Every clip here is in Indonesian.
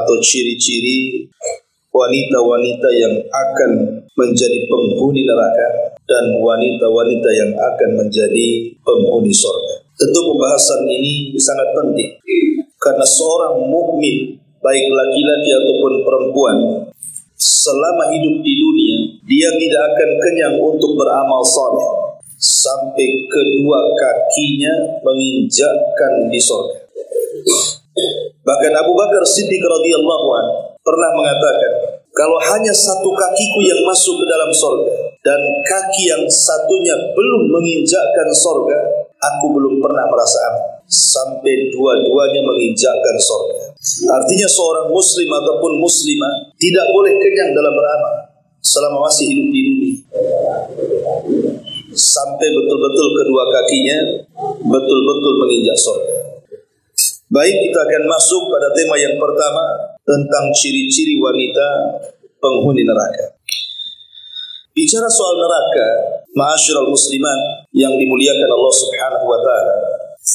atau ciri-ciri wanita-wanita yang akan menjadi penghuni neraka dan wanita-wanita yang akan menjadi penghuni surga. Tentu pembahasan ini sangat penting karena seorang mukmin, baik laki-laki ataupun perempuan, selama hidup di dunia dia tidak akan kenyang untuk beramal saleh sampai kedua kakinya menginjakkan di surga. Bahkan Abu Bakar Siddiq radhiyallahu anhu pernah mengatakan, kalau hanya satu kakiku yang masuk ke dalam surga dan kaki yang satunya belum menginjakkan surga, aku belum pernah merasa aman sampai dua-duanya menginjakkan surga. Artinya seorang muslim ataupun muslimah tidak boleh kenyang dalam beramal selama masih hidup di dunia, sampai betul-betul kedua kakinya betul-betul menginjak surga. Baik, kita akan masuk pada tema yang pertama tentang ciri-ciri wanita penghuni neraka. Bicara soal neraka, ma'asyiral muslimat yang dimuliakan Allah Subhanahu wa taala,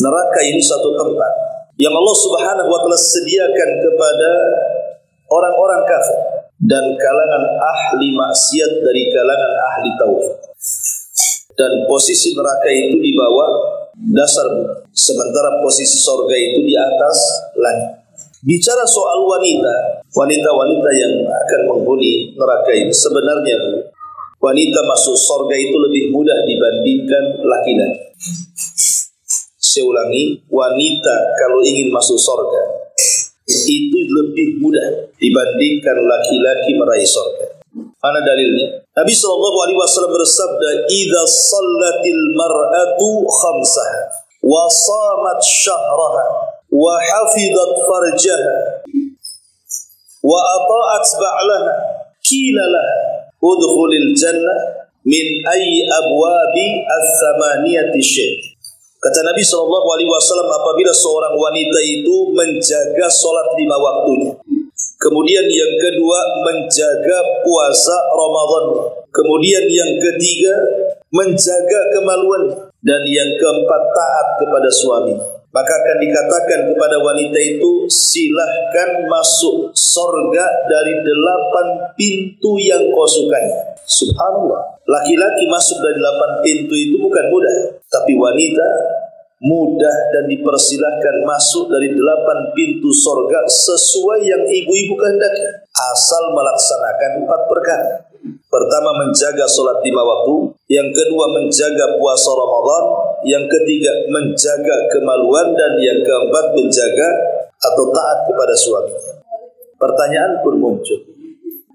neraka ini satu tempat yang Allah Subhanahu wa taala sediakan kepada orang-orang kafir dan kalangan ahli maksiat dari kalangan ahli tauhid. Dan posisi neraka itu di bawah dasar bumi, sementara posisi surga itu di atas langit. Bicara soal wanita-wanita yang akan menghuni neraka ini, sebenarnya wanita masuk surga itu lebih mudah dibandingkan laki-laki. Saya ulangi, wanita kalau ingin masuk surga itu lebih mudah dibandingkan laki-laki meraih surga. Mana dalilnya? Nabi SAW bersabda, "Idza shallatil mar'atu khamsaha wa shamat syahraha wa hafizat farjaha wa ata'at ba'laha qila laha udkhulil jannah min ayyi abwabi ats-tsamaniyati syi'ti." Kata Nabi SAW, apabila seorang wanita itu menjaga salat 5 waktunya, kemudian yang kedua menjaga puasa Ramadan, kemudian yang ketiga menjaga kemaluan, dan yang keempat taat kepada suami, maka akan dikatakan kepada wanita itu, silahkan masuk surga dari 8 pintu yang kau sukai. Subhanallah, laki-laki masuk dari 8 pintu itu bukan mudah, tapi wanita mudah dan dipersilahkan masuk dari 8 pintu surga sesuai yang ibu-ibu kehendaki, asal melaksanakan 4 perkara. Pertama, menjaga sholat 5 waktu. Yang kedua, menjaga puasa Ramadan. Yang ketiga, menjaga kemaluan. Dan yang keempat, menjaga atau taat kepada suaminya. Pertanyaan pun muncul,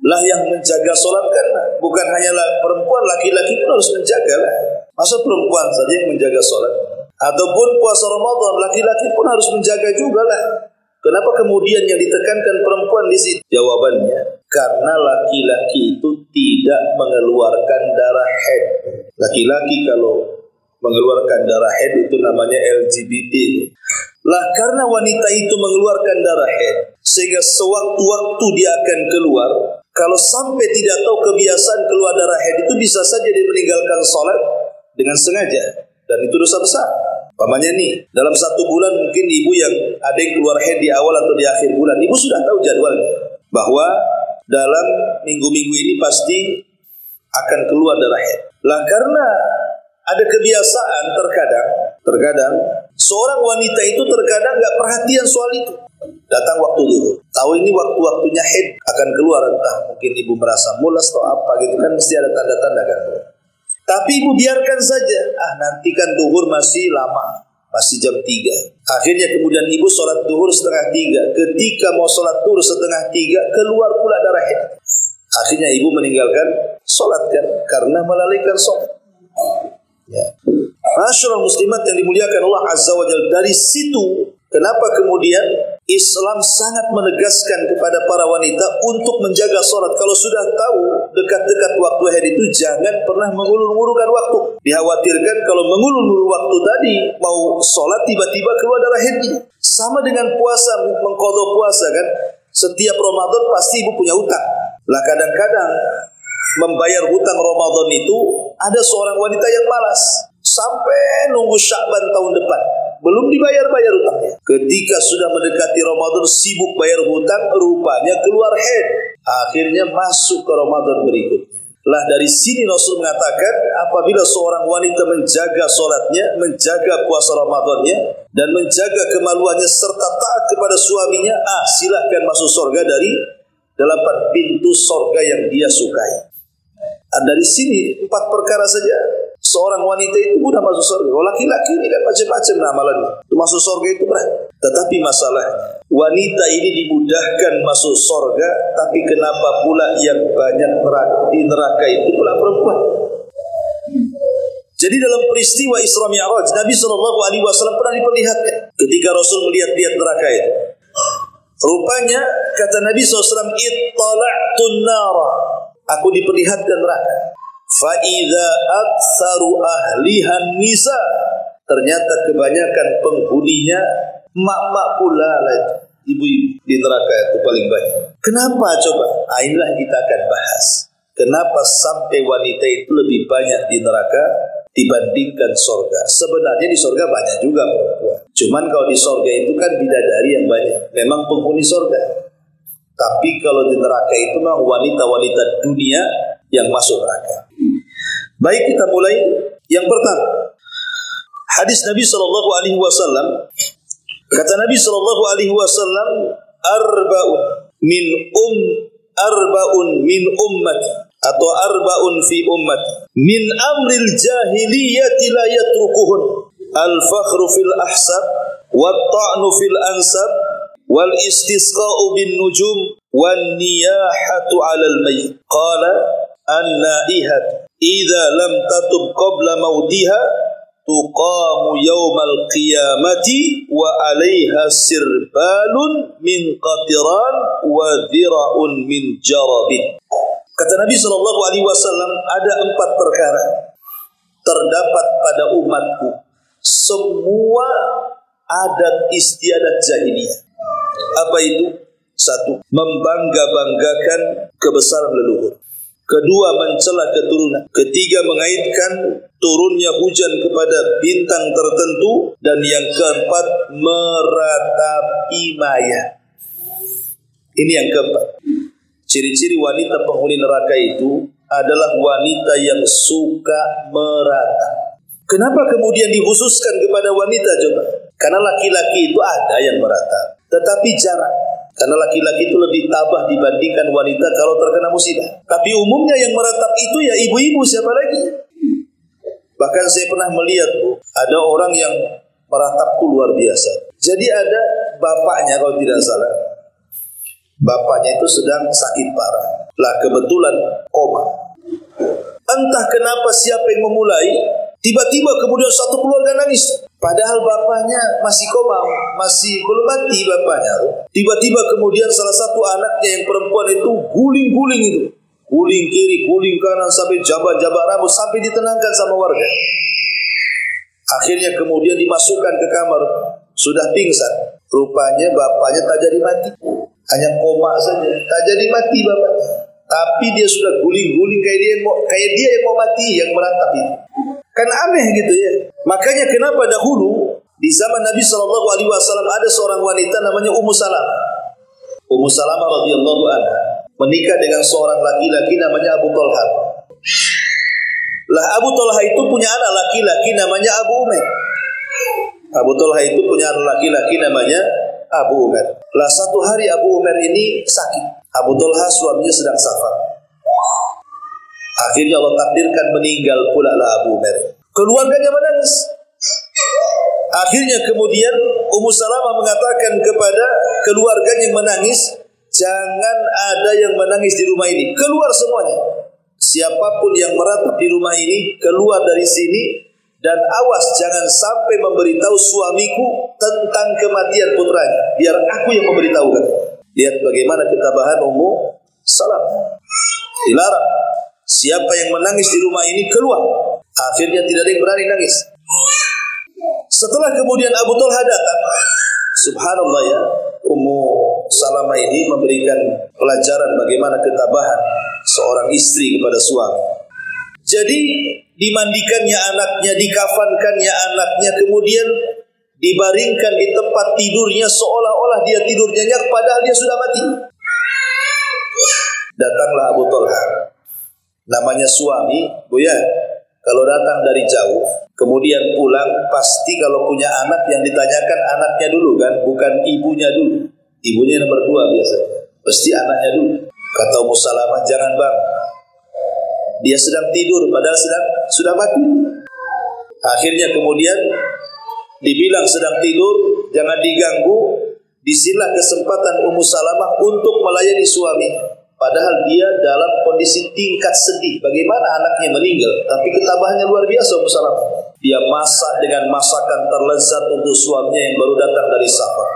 lah yang menjaga sholat kan bukan hanya perempuan, laki-laki pun harus menjaga lah. Masa perempuan saja yang menjaga sholat? Ataupun puasa Ramadan, laki-laki pun harus menjaga juga lah. Kenapa kemudian yang ditekankan perempuan di situ? Jawabannya, karena laki-laki itu tidak mengeluarkan darah haid. Laki-laki kalau mengeluarkan darah haid itu namanya LGBT. Lah karena wanita itu mengeluarkan darah haid, sehingga sewaktu-waktu dia akan keluar. Kalau sampai tidak tahu kebiasaan keluar darah haid itu, bisa saja dia meninggalkan sholat dengan sengaja, dan itu dosa besar. Pamannya nih, dalam 1 bulan mungkin ibu yang ada yang keluar haid di awal atau di akhir bulan, ibu sudah tahu jadwalnya, bahwa dalam minggu-minggu ini pasti akan keluar darah haid. Lah karena ada kebiasaan, terkadang seorang wanita itu terkadang nggak perhatian soal itu. Datang waktu zuhur, tahu ini waktu-waktunya haid akan keluar, entah mungkin ibu merasa mulas atau apa gitu kan, mesti ada tanda-tanda kan. Tapi ibu biarkan saja, nanti kan zuhur masih lama, masih jam 3. Akhirnya kemudian ibu sholat zuhur 2:30. Ketika mau sholat zuhur 2:30, keluar pula darah haid. Akhirnya ibu meninggalkan sholat kan, karena melalaikan sholat. Ya. Masyaallah muslimat yang dimuliakan Allah Azza wa Jalla, dari situ kenapa kemudian Islam sangat menegaskan kepada para wanita untuk menjaga sholat. Kalau sudah tahu dekat-dekat waktu haid itu, jangan pernah mengulur-ngulurkan waktu. Dikhawatirkan kalau mengulur-ngulur waktu tadi, mau sholat tiba-tiba keluar darah haidnya. Sama dengan puasa, mengqadha puasa kan. Setiap Ramadan pasti ibu punya hutang. Lah kadang-kadang membayar hutang Ramadan itu, ada seorang wanita yang malas sampai nunggu Sya'ban tahun depan belum dibayar-bayar hutangnya. Ketika sudah mendekati Ramadan, sibuk bayar hutang, rupanya keluar haid. Akhirnya masuk ke Ramadan berikutnya. Lah dari sini Rasul mengatakan, apabila seorang wanita menjaga solatnya, menjaga puasa Ramadannya, dan menjaga kemaluannya serta taat kepada suaminya, silahkan masuk surga dari 8 pintu surga yang dia sukai. Dari sini 4 perkara saja seorang wanita itu mudah masuk surga. Kalau laki-laki ini kan macam-macam amalannya. Masuk surga itu berat. Tetapi masalahnya, wanita ini dimudahkan masuk surga, tapi kenapa pula yang banyak di neraka itu pula perempuan? Jadi dalam peristiwa Isra Mi'raj, Nabi SAW pernah diperlihatkan ketika Rasul melihat-lihat neraka itu. Rupanya kata Nabi SAW, "Ittala'tun nara." Aku diperlihatkan neraka. Fa'idha aktsaru ahlihan nisa. Ternyata kebanyakan penghuninya mak-mak pula lah, ibu-ibu di neraka itu paling banyak. Kenapa coba? Inilah kita akan bahas. Kenapa sampai wanita itu lebih banyak di neraka dibandingkan surga? Sebenarnya di surga banyak juga perempuan. Cuman kalau di surga itu kan bidadari yang banyak. Memang penghuni surga. Tapi kalau di neraka itu memang wanita-wanita dunia yang masuk neraka. Baik, kita mulai. Yang pertama, hadis Nabi SAW. Kata Nabi SAW, arba'un min ummati, atau arba'un fi ummati, min amril jahiliyati la yatrukuhun, al-fakhru fil ahsab, wa ta'nu fil ansab, wal istisqa'u bin nujum, wan niyahatu 'alal mayyit. Qala an-naihatu idza lam tatub qabla mautiha tuqamu yawmal qiyamati wa 'alaiha sirbalun min qatiran wa dhira'un min jarabin. Kata Nabi SAW, ada 4 perkara terdapat pada umatku, semua adat istiadat jahiliyah. Apa itu? 1. Membangga-banggakan kebesaran leluhur. 2. Mencela keturunan. 3. Mengaitkan turunnya hujan kepada bintang tertentu. Dan yang 4, meratapi mayat. Ini yang 4. Ciri-ciri wanita penghuni neraka itu adalah wanita yang suka meratap. Kenapa kemudian dikhususkan kepada wanita coba? Karena laki-laki itu ada yang meratap, tetapi jarang. Karena laki-laki itu lebih tabah dibandingkan wanita kalau terkena musibah. Tapi umumnya yang meratap itu ya ibu-ibu, siapa lagi? Bahkan saya pernah melihat, Bu, ada orang yang meratap itu luar biasa. Jadi ada bapaknya kalau tidak salah. Bapaknya itu sedang sakit parah. Lah kebetulan koma. Entah kenapa siapa yang memulai, tiba-tiba kemudian satu keluarga nangis. Padahal bapaknya masih koma, masih belum mati bapaknya. Tiba-tiba kemudian salah satu anaknya yang perempuan itu guling-guling itu. Guling kiri, guling kanan sampai jabat-jabat rambut, sampai ditenangkan sama warga. Akhirnya kemudian dimasukkan ke kamar, sudah pingsan. Rupanya bapaknya tak jadi mati. Hanya koma saja, tak jadi mati bapaknya. Tapi dia sudah guling-guling kayak dia yang mau mati, yang meratap itu. Kan aneh gitu ya. Makanya kenapa dahulu di zaman Nabi SAW ada seorang wanita namanya Ummu Salamah. Ummu Salamah radhiyallahu anha menikah dengan seorang laki-laki namanya Abu Talha. Lah Abu Talha itu punya anak laki-laki namanya Abu Umair. Abu Talha itu punya anak laki-laki namanya Abu Umair. Lah satu hari Abu Umair ini sakit. Abu Talha suaminya sedang safar. Akhirnya Allah takdirkan meninggal pula lah Abu Umair. Keluarganya menangis. Akhirnya kemudian Ummu Salamah mengatakan kepada keluarganya yang menangis, jangan ada yang menangis di rumah ini. Keluar semuanya. Siapapun yang meratap di rumah ini, keluar dari sini. Dan awas jangan sampai memberitahu suamiku tentang kematian putranya. Biar aku yang memberitahu katanya. Lihat bagaimana ketabahan Ummu Salamah. Dilarang. Siapa yang menangis di rumah ini keluar. Akhirnya tidak ada yang berani nangis. Setelah kemudian Abu Talha datang, subhanallah ya, Ummu Salamah ini memberikan pelajaran bagaimana ketabahan seorang istri kepada suami. Jadi dimandikannya anaknya, dikafankannya anaknya, kemudian dibaringkan di tempat tidurnya seolah-olah dia tidur nyenyak padahal dia sudah mati. Datanglah Abu Talha. Namanya suami, Buya, kalau datang dari jauh, kemudian pulang, pasti kalau punya anak yang ditanyakan anaknya dulu kan, bukan ibunya dulu. Ibunya nomor 2 biasanya. Pasti anaknya dulu. Kata Ummu Salamah, jangan bang, dia sedang tidur padahal sudah mati. Akhirnya kemudian dibilang sedang tidur, jangan diganggu. Disinilah kesempatan Ummu Salamah untuk melayani suami. Padahal dia dalam kondisi tingkat sedih. Bagaimana anaknya meninggal, tapi ketabahannya luar biasa Ummu Salamah. Dia masak dengan masakan terlezat untuk suaminya yang baru datang dari safar.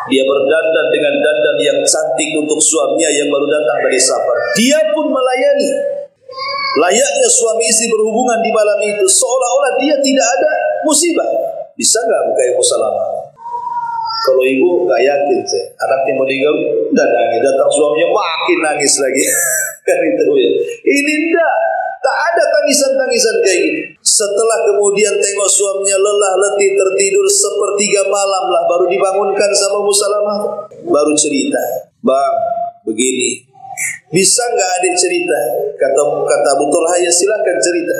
Dia berdandan dengan dandan yang cantik untuk suaminya yang baru datang dari safar. Dia pun melayani. Layaknya suami istri berhubungan di malam itu, seolah-olah dia tidak ada musibah. Bisa nggak buka Ummu Salamah? Kalau ibu nggak yakin saya, anaknya meninggal, udah nangis, datang suaminya makin nangis lagi. Kan itu ya. Ini tak ada tangisan-tangisan kayak gitu. Setelah kemudian tengok suaminya lelah letih tertidur sepertiga malam lah, baru dibangunkan sama Ummu Salamah. Baru cerita, bang, begini. Bisa nggak adik cerita? Kata Abu Talha, ya silakan cerita.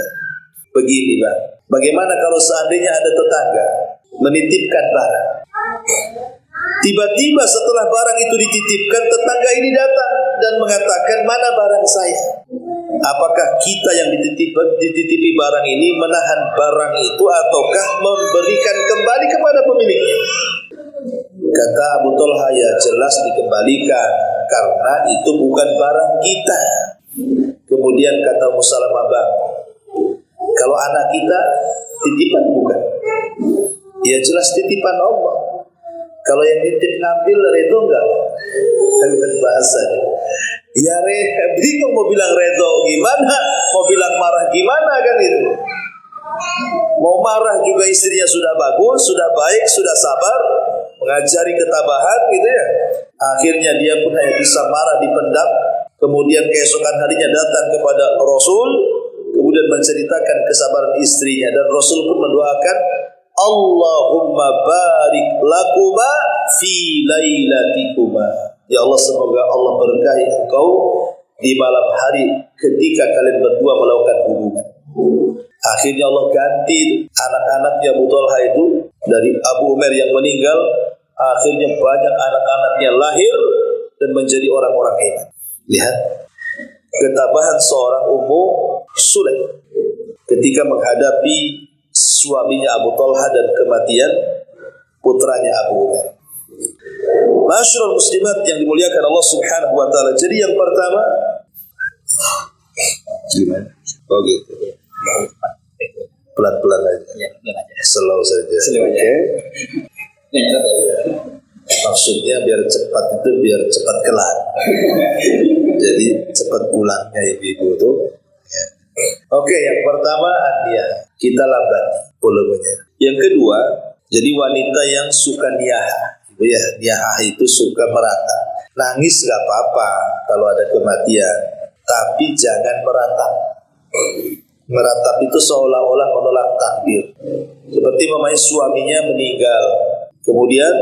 Begini bang, bagaimana kalau seandainya ada tetangga menitipkan barang? Tiba-tiba setelah barang itu dititipkan, tetangga ini datang dan mengatakan, mana barang saya? Apakah kita yang dititipi barang ini menahan barang itu ataukah memberikan kembali kepada pemiliknya? Kata Abu Talha, ya jelas dikembalikan karena itu bukan barang kita. Kemudian kata Ummu Salamah, bang, kalau anak kita titipan bukan? Ya jelas titipan Allah. Kalau yang nitip ngambil redo enggak? Kan bahasa. Ya bingung mau bilang redo gimana, mau bilang marah gimana kan itu. Mau marah juga istrinya sudah bagus, sudah baik, sudah sabar, mengajari ketabahan gitu ya. Akhirnya dia pun hanya bisa marah dipendam. Kemudian keesokan harinya datang kepada Rasul, kemudian menceritakan kesabaran istrinya, dan Rasul pun mendoakan, Allahumma barik lakuma fi lailatikuma. Ya Allah, semoga Allah berkahi engkau di malam hari ketika kalian berdua melakukan hubungan. Akhirnya Allah ganti anak-anaknya Abu Talha itu dari Abu Umair yang meninggal. Akhirnya banyak anak-anaknya lahir dan menjadi orang-orang hebat. Lihat ketabahan seorang Ummu Sulaim ketika menghadapi suaminya Abu Talha dan kematian putranya Abu Umair. Masyarul muslimat yang dimuliakan Allah Subhanahu wa taala. Jadi yang pertama gimana? Oh gitu. Pelan-pelan aja. Ya, pelan aja. Slow saja. Oke. Maksudnya biar cepat itu biar cepat kelar. Jadi cepat pulangnya ibu-ibu tuh. Ya. Oke, yang pertama dia kita lambat volumenya. Yang kedua, jadi wanita yang suka niyaha. Ya, niyaha itu suka meratap. Nangis gak apa-apa kalau ada kematian, tapi jangan meratap. Meratap itu seolah-olah menolak takdir. Seperti mamanya suaminya meninggal, kemudian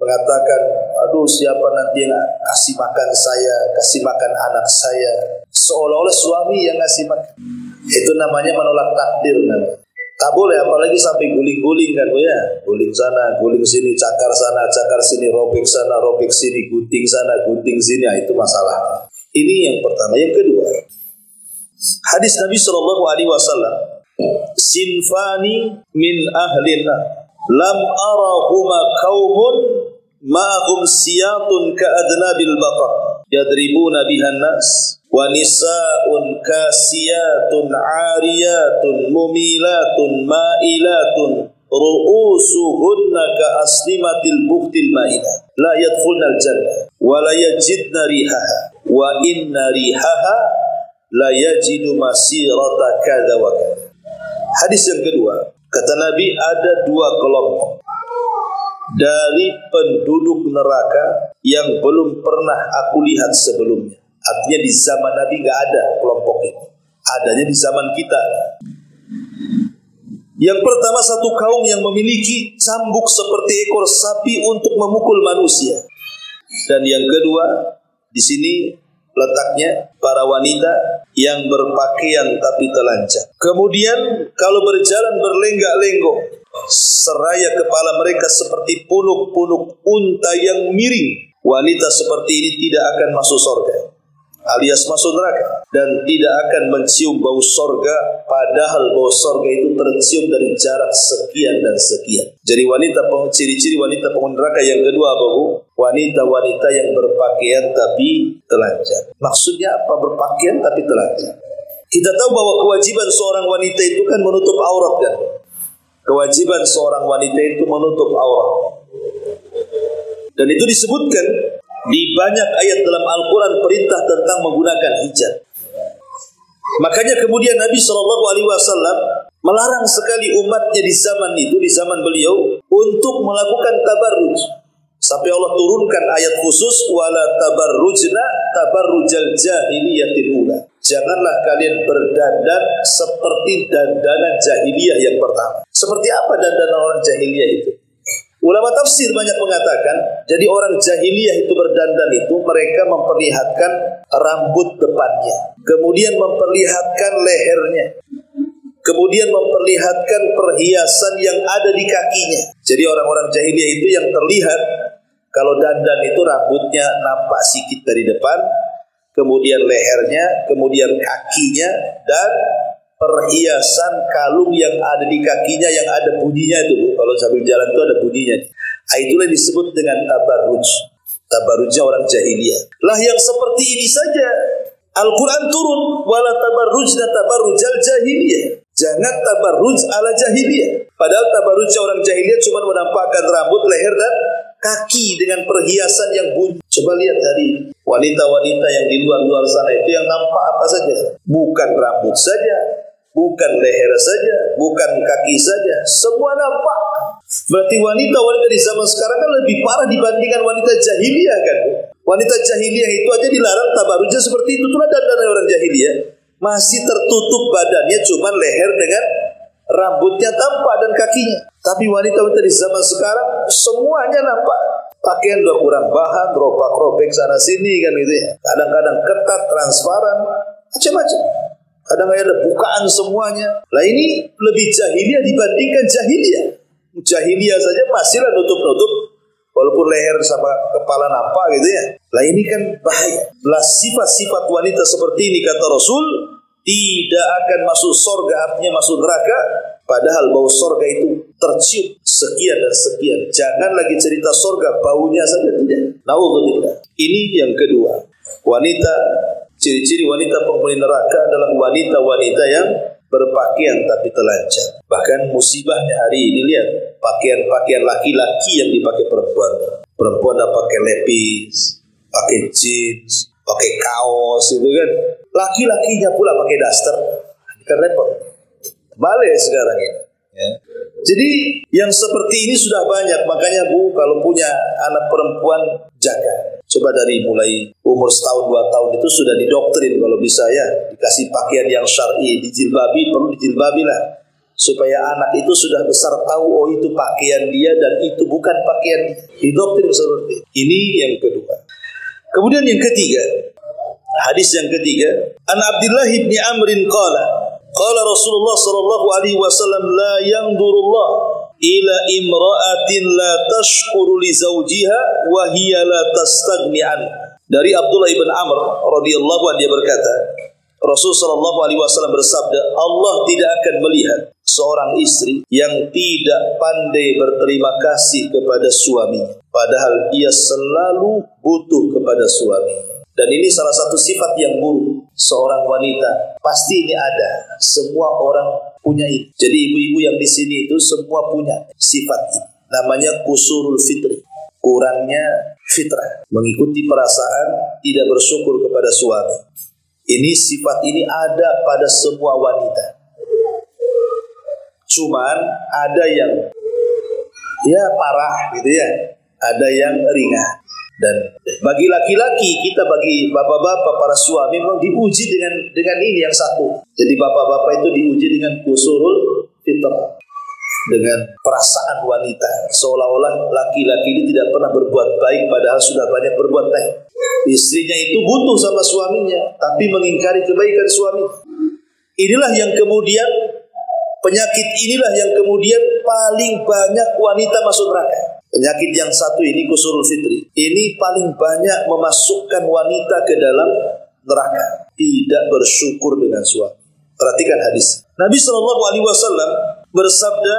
mengatakan, aduh siapa nanti yang kasih makan saya, kasih makan anak saya. Seolah-olah suami yang ngasih makan. Itu namanya menolak takdir namanya. Tak boleh, apalagi sampai guling-guling kan Bu ya. Guling sana, guling sini, cakar sana, cakar sini, robek sana, robek sini, gunting sana, gunting sini. Nah, itu masalah. Ini yang pertama. Yang kedua, hadis Nabi SAW, sinfani min ahlina lam arahuma qaumun ma'hum siyatun ka'adnabil baqar yadribuna bihan nas wa nisa'un kasiyatun 'ariyatun mumilatun ma'ilatun ru'usuhunna ka'aslimatil buhtil ma'idah la yadkhulnal jannah wa la yajidna rihaha wa inna rihaha la yajidu masirata kadza wa kadza. Hadis yang kedua, kata Nabi, ada dua kelompok dari penduduk neraka yang belum pernah aku lihat sebelumnya. Artinya di zaman Nabi nggak ada kelompok itu. Adanya di zaman kita. Yang pertama, satu kaum yang memiliki cambuk seperti ekor sapi untuk memukul manusia. Dan yang kedua, di sini letaknya para wanita yang berpakaian tapi telanjang. Kemudian kalau berjalan berlenggak-lenggok, seraya kepala mereka seperti punuk-punuk unta yang miring. Wanita seperti ini tidak akan masuk surga, alias masuk neraka, dan tidak akan mencium bau surga, padahal bau surga itu tercium dari jarak sekian dan sekian. Jadi ciri-ciri wanita penghuni neraka yang kedua apa, Bu? Wanita-wanita yang berpakaian tapi telanjang. Maksudnya apa berpakaian tapi telanjang? Kita tahu bahwa kewajiban seorang wanita itu kan menutup aurat, kan? Kewajiban seorang wanita itu menutup aurat. Dan itu disebutkan di banyak ayat dalam Al-Quran perintah tentang menggunakan hijab. Makanya kemudian Nabi SAW melarang sekali umatnya di zaman itu, di zaman beliau, untuk melakukan tabarruj. Sampai Allah turunkan ayat khusus, wala tabarrujna tabarrujal jahiliyatil ula. Janganlah kalian berdandan seperti dandanan jahiliyah yang pertama. Seperti apa dandanan orang jahiliyah itu? Ulama tafsir banyak mengatakan, jadi orang jahiliyah itu berdandan itu, mereka memperlihatkan rambut depannya, kemudian memperlihatkan lehernya, kemudian memperlihatkan perhiasan yang ada di kakinya. Jadi orang-orang jahiliyah itu yang terlihat, kalau dandan itu rambutnya nampak sedikit dari depan, kemudian lehernya, kemudian kakinya, dan perhiasan kalung yang ada di kakinya yang ada bunyinya itu, Bu. Kalau sambil jalan itu ada bunyinya. Itulah yang disebut dengan tabarruj. Tabarrujnya orang jahiliyah. Lah yang seperti ini saja Al-Quran turun, wala tabarrujna tabarrujal jahiliyah. Jangan tabarruj ala jahiliyah. Padahal tabarrujnya orang jahiliyah cuma menampakkan rambut, leher, dan kaki dengan perhiasan yang bunyi. Coba lihat tadi wanita-wanita yang di luar-luar sana itu yang nampak apa saja? Bukan rambut saja, bukan leher saja, bukan kaki saja, semua nampak. Berarti wanita-wanita di zaman sekarang kan lebih parah dibandingkan wanita jahiliyah, kan? Wanita jahiliyah itu aja dilarang tabarrujnya seperti itu. Itulah dandan orang jahiliyah. Masih tertutup badannya, cuman leher dengan rambutnya tampak dan kakinya. Tapi wanita-wanita di zaman sekarang semuanya nampak. Pakaian udah kurang bahan, robek-robek sana sini kan gitu ya. Kadang-kadang ketat, transparan, macam-macam. Kadang ada bukaan semuanya. Lah ini lebih jahiliyah dibandingkan jahiliyah. Jahiliyah saja masihlah nutup-nutup, walaupun leher sama kepala nampak gitu ya. Lah ini kan bahaya. Lah sifat-sifat wanita seperti ini kata Rasul tidak akan masuk surga, artinya masuk neraka. Padahal bau surga itu tercium sekian dan sekian. Jangan lagi cerita surga, baunya saja tidak. Naudzubillah. Ini yang kedua. Wanita, ciri-ciri wanita penghuni neraka adalah wanita-wanita yang berpakaian tapi telanjang. Bahkan musibahnya hari ini, lihat pakaian-pakaian laki-laki yang dipakai perempuan. Perempuan dah pakai lepis, pakai jeans, pakai kaos itu kan. Laki-lakinya pula pakai daster. Kan repot. Balik sekarang ini. Ya. Jadi yang seperti ini sudah banyak. Makanya Bu, kalau punya anak perempuan jaga. Coba dari mulai umur 1-2 tahun itu sudah didoktrin kalau bisa ya, dikasih pakaian yang syar'i, dijilbabi, perlu dijilbabi lah, supaya anak itu sudah besar tahu oh itu pakaian dia dan itu bukan pakaian dia. Didoktrin seperti ini yang kedua. Kemudian yang ketiga, hadis yang ketiga, An Abdullah bin Amrin qala Rasulullah sallallahu alaihi wasallam la yanzurullah ila imra'atin la tashkuru li zawjiha wa hiya la tastaghni an. Dari Abdullah bin Amr radhiyallahu anhu dia berkata, Rasul sallallahu alaihi wasallam bersabda, Allah tidak akan melihat seorang istri yang tidak pandai berterima kasih kepada suaminya padahal ia selalu butuh kepada suaminya. Dan ini salah satu sifat yang buruk seorang wanita. Pasti ini ada. Semua orang punya ini. Jadi ibu-ibu yang di sini itu semua punya sifat ini. Namanya kusurul fitri. Kurangnya fitrah. Mengikuti perasaan, tidak bersyukur kepada suami. Ini sifat ini ada pada semua wanita. Cuman ada yang ya parah gitu ya. Ada yang ringan. Dan bagi laki-laki, kita bagi bapak-bapak para suami memang diuji dengan ini yang satu. Jadi bapak-bapak itu diuji dengan kusurul fitrah. dengan perasaan wanita, seolah-olah laki-laki ini tidak pernah berbuat baik padahal sudah banyak berbuat baik. Istrinya itu butuh sama suaminya tapi mengingkari kebaikan suaminya. Inilah yang kemudian, penyakit inilah yang kemudian paling banyak wanita masuk neraka. Penyakit yang satu ini, kusurul fitri, ini paling banyak memasukkan wanita ke dalam neraka. Tidak bersyukur dengan suami. Perhatikan hadis. Nabi SAW bersabda,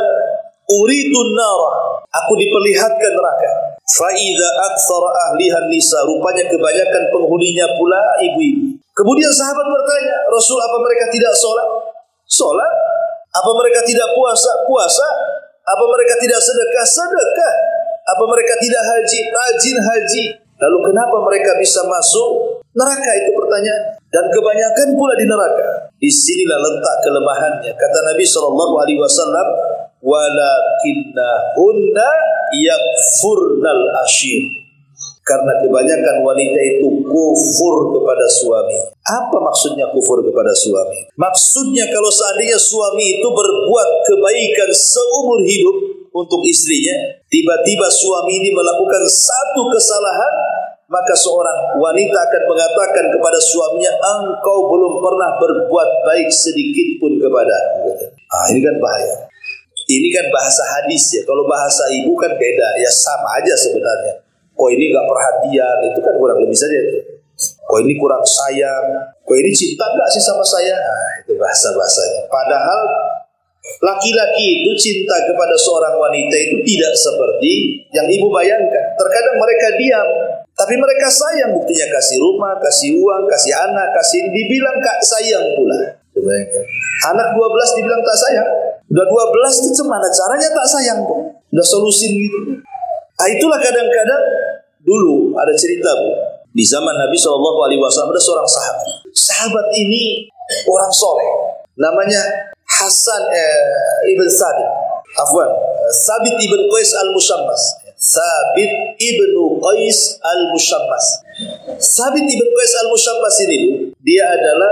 "Uridun nara." Aku diperlihatkan neraka. Fa idza aktsara ahliha nisa. Rupanya kebanyakan penghuninya pula ibu-ibu. Kemudian sahabat bertanya, "Rasul, apa mereka tidak sholat?" Sholat. Apa mereka tidak puasa? Puasa. Apa mereka tidak sedekah? Sedekah. Apa mereka tidak haji? Rajin haji. Lalu kenapa mereka bisa masuk neraka? Itu pertanyaan. Dan kebanyakan pula di neraka. Disinilah letak kelemahannya. Kata Nabi SAW, "Walakinnahunna yakfurnal ashir." Karena kebanyakan wanita itu kufur kepada suami. Apa maksudnya kufur kepada suami? Maksudnya kalau seandainya suami itu berbuat kebaikan seumur hidup untuk istrinya, tiba-tiba suami ini melakukan satu kesalahan, maka seorang wanita akan mengatakan kepada suaminya, "Engkau belum pernah berbuat baik sedikit pun kepada aku." Ini kan bahaya. Ini kan bahasa hadis ya. Kalau bahasa ibu kan beda, ya sama aja sebenarnya. Kok ini gak perhatian, itu kan kurang lebih saja itu. Kok ini kurang sayang, kok ini cinta gak sih sama saya? Itu bahasa-bahasanya. Padahal laki-laki itu cinta kepada seorang wanita itu tidak seperti yang ibu bayangkan. Terkadang mereka diam, tapi mereka sayang. Buktinya kasih rumah, kasih uang, kasih anak, kasih dibilang kak sayang pula. Anak 12 dibilang tak sayang. Udah 12 itu mana caranya tak sayang tuh? Udah solusin gitu. Itulah kadang-kadang dulu ada cerita Bu. Di zaman Nabi SAW ada seorang sahabat. Sahabat ini orang soleh. Namanya Hasan ibn Sabit. Sabit ibn Qais al-Mushammas. Sabit ibn Qais al-Mushammas. Sabit ibn Qais al-Mushammas ini dia adalah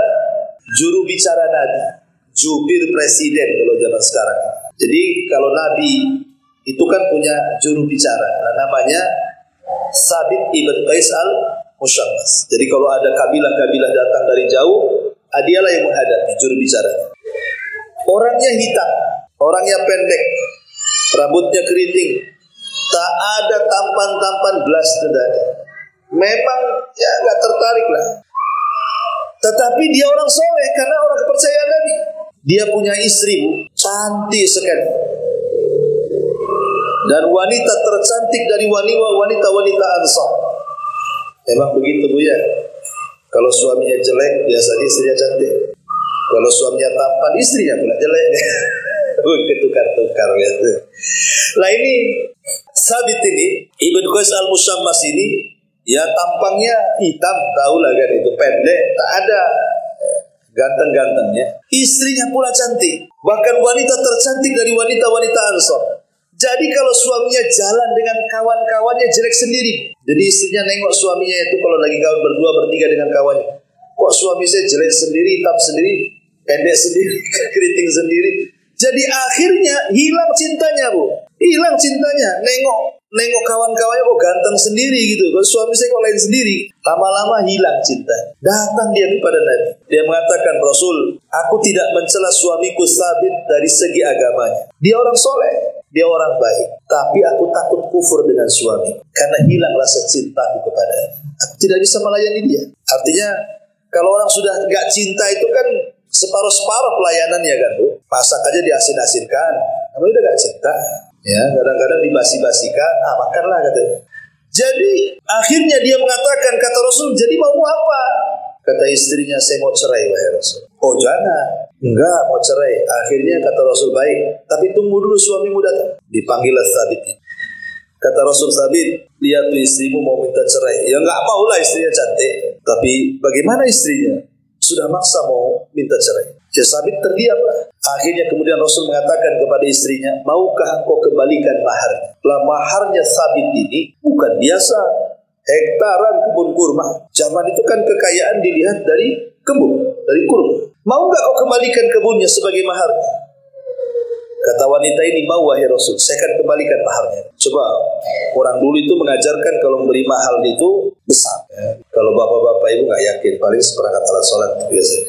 juru bicara Nabi, jubir presiden kalau zaman sekarang. Jadi kalau Nabi itu kan punya juru bicara, namanya Sabit ibn Qais al-Mushammas. Jadi kalau ada kabilah-kabilah datang dari jauh, dialah yang menghadapi juru bicaranya. Orangnya hitam, orangnya pendek, rambutnya keriting, tak ada tampan-tampan belas dada. Memang ya nggak tertarik lah. Tetapi dia orang soleh karena orang kepercayaan Nabi. Dia punya istri Bu, cantik sekali. Dan wanita tercantik dari wanita-wanita Ansar. Memang begitu Bu ya. Kalau suaminya jelek, biasanya istrinya cantik. Kalau suaminya tampan, istrinya pula jelek. Ketukar-tukar gitu. Lah ini Sabit ini, Ibn Qais al-Mushammas ini, ya tampangnya hitam, tahulah kan itu, pendek, tak ada ganteng-gantengnya. Istrinya pula cantik. Bahkan wanita tercantik dari wanita-wanita Ansar. Jadi kalau suaminya jalan dengan kawan-kawannya jelek sendiri. Jadi istrinya nengok suaminya itu kalau lagi kawan berdua bertiga dengan kawannya. Kok suami saya jelek sendiri, hitam sendiri, pendek sendiri, keriting sendiri. Jadi akhirnya hilang cintanya Bu. Hilang cintanya. Nengok kawan-kawannya kok ganteng sendiri gitu. Kalau suami saya kok lain sendiri. Lama-lama hilang cinta. Datang dia kepada Nabi. Dia mengatakan, "Rasul, aku tidak mencela suamiku Sabit dari segi agamanya. Dia orang soleh. Dia orang baik, tapi aku takut kufur dengan suami karena hilang rasa cintaku kepadanya. Aku tidak bisa melayani dia." Artinya kalau orang sudah gak cinta itu kan separuh-separuh pelayanannya kan Bu. Masak aja diasin-asinkan, namanya udah gak cinta. Ya, kadang-kadang dibasi-basikan, makanlah katanya. Jadi akhirnya dia mengatakan, kata Rasul, "Jadi mau apa?" Kata istrinya, "Saya mau cerai wahai Rasul." "Oh jangan." "Enggak, mau cerai." Akhirnya kata Rasul, "Baik, tapi tunggu dulu suamimu datang." Dipanggillah Sabit. Kata Rasul, "Sabit, lihat tuh istrimu mau minta cerai." "Ya enggak maulah, istrinya cantik." "Tapi bagaimana istrinya? Sudah maksa mau minta cerai." Ya Sabit terdiamlah. Akhirnya kemudian Rasul mengatakan kepada istrinya, "Maukah engkau kembalikan maharnya?" Lah maharnya Sabit ini bukan biasa, hektaran kebun kurma. Zaman itu kan kekayaan dilihat dari kebun, dari kurma. "Mau nggak kau kembalikan kebunnya sebagai maharnya?" Kata wanita ini, mau wahai Rasul, saya akan kembalikan maharnya. Coba, orang dulu itu mengajarkan kalau memberi mahal itu besar. Ya. Kalau bapak-bapak ibu nggak yakin, paling seperangkat alat sholat biasanya.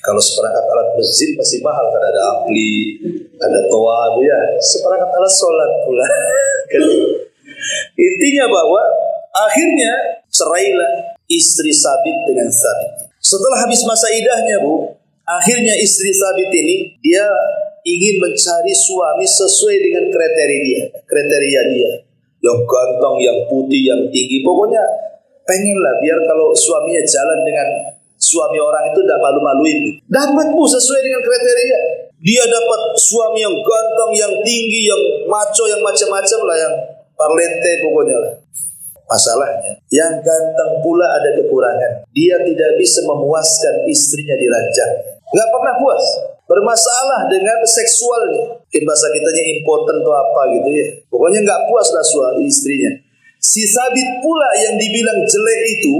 Kalau seperangkat alat masjid masih mahal, karena ada ampli, ada toa, ya. Seperangkat alat sholat pula. Intinya bahwa akhirnya cerailah istri Sabit dengan Sabit. Setelah habis masa idahnya, Bu, akhirnya istri Sabit ini dia ingin mencari suami sesuai dengan kriteria dia. Yang ganteng, yang putih, yang tinggi. Pokoknya pengenlah biar kalau suaminya jalan dengan suami orang itu tidak malu-maluin. Dapat, Bu, sesuai dengan kriteria. Dia dapat suami yang ganteng, yang tinggi, yang maco, yang macam-macam lah, yang parlente pokoknya lah. Masalahnya, yang ganteng pula ada kekurangan. Dia tidak bisa memuaskan istrinya di ranjangnya. Nggak pernah puas. Bermasalah dengan seksualnya. Mungkin bahasa kitanya impoten atau apa gitu ya. Pokoknya nggak puas lah suami istrinya. Si Sabit pula yang dibilang jelek itu,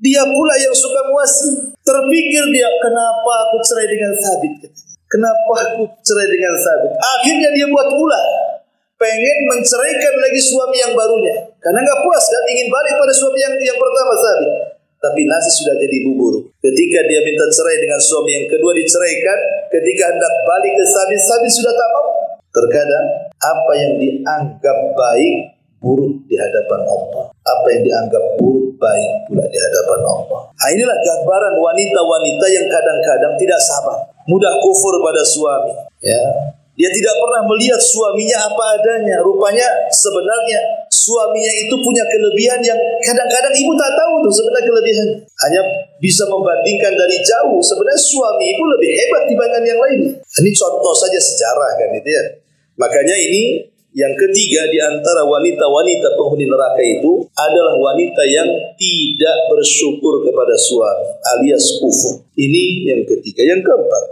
dia pula yang suka muasi. Terpikir dia, kenapa aku cerai dengan Sabit? Kenapa aku cerai dengan Sabit? Akhirnya dia buat pula, pengen menceraikan lagi suami yang barunya. Karena nggak puas kan, ingin balik pada suami yang pertama Sabit. Tapi nasi sudah jadi bubur. Ketika dia minta cerai dengan suami yang kedua diceraikan, ketika hendak balik ke Sabit, Sabit sudah tak mau. Terkadang apa yang dianggap baik buruk di hadapan Allah. Apa yang dianggap buruk baik pula di hadapan Allah. Nah, inilah gambaran wanita-wanita yang kadang-kadang tidak sabar, mudah kufur pada suami. Ya, dia tidak pernah melihat suaminya apa adanya. Rupanya sebenarnya suaminya itu punya kelebihan yang kadang-kadang ibu tak tahu tuh sebenarnya kelebihan. Hanya bisa membandingkan dari jauh. Sebenarnya suami ibu lebih hebat dibandingkan yang lain. Ini contoh saja sejarah kan itu ya. Makanya ini yang ketiga di antara wanita-wanita penghuni neraka itu adalah wanita yang tidak bersyukur kepada suami alias kufur. Ini yang ketiga. Yang keempat,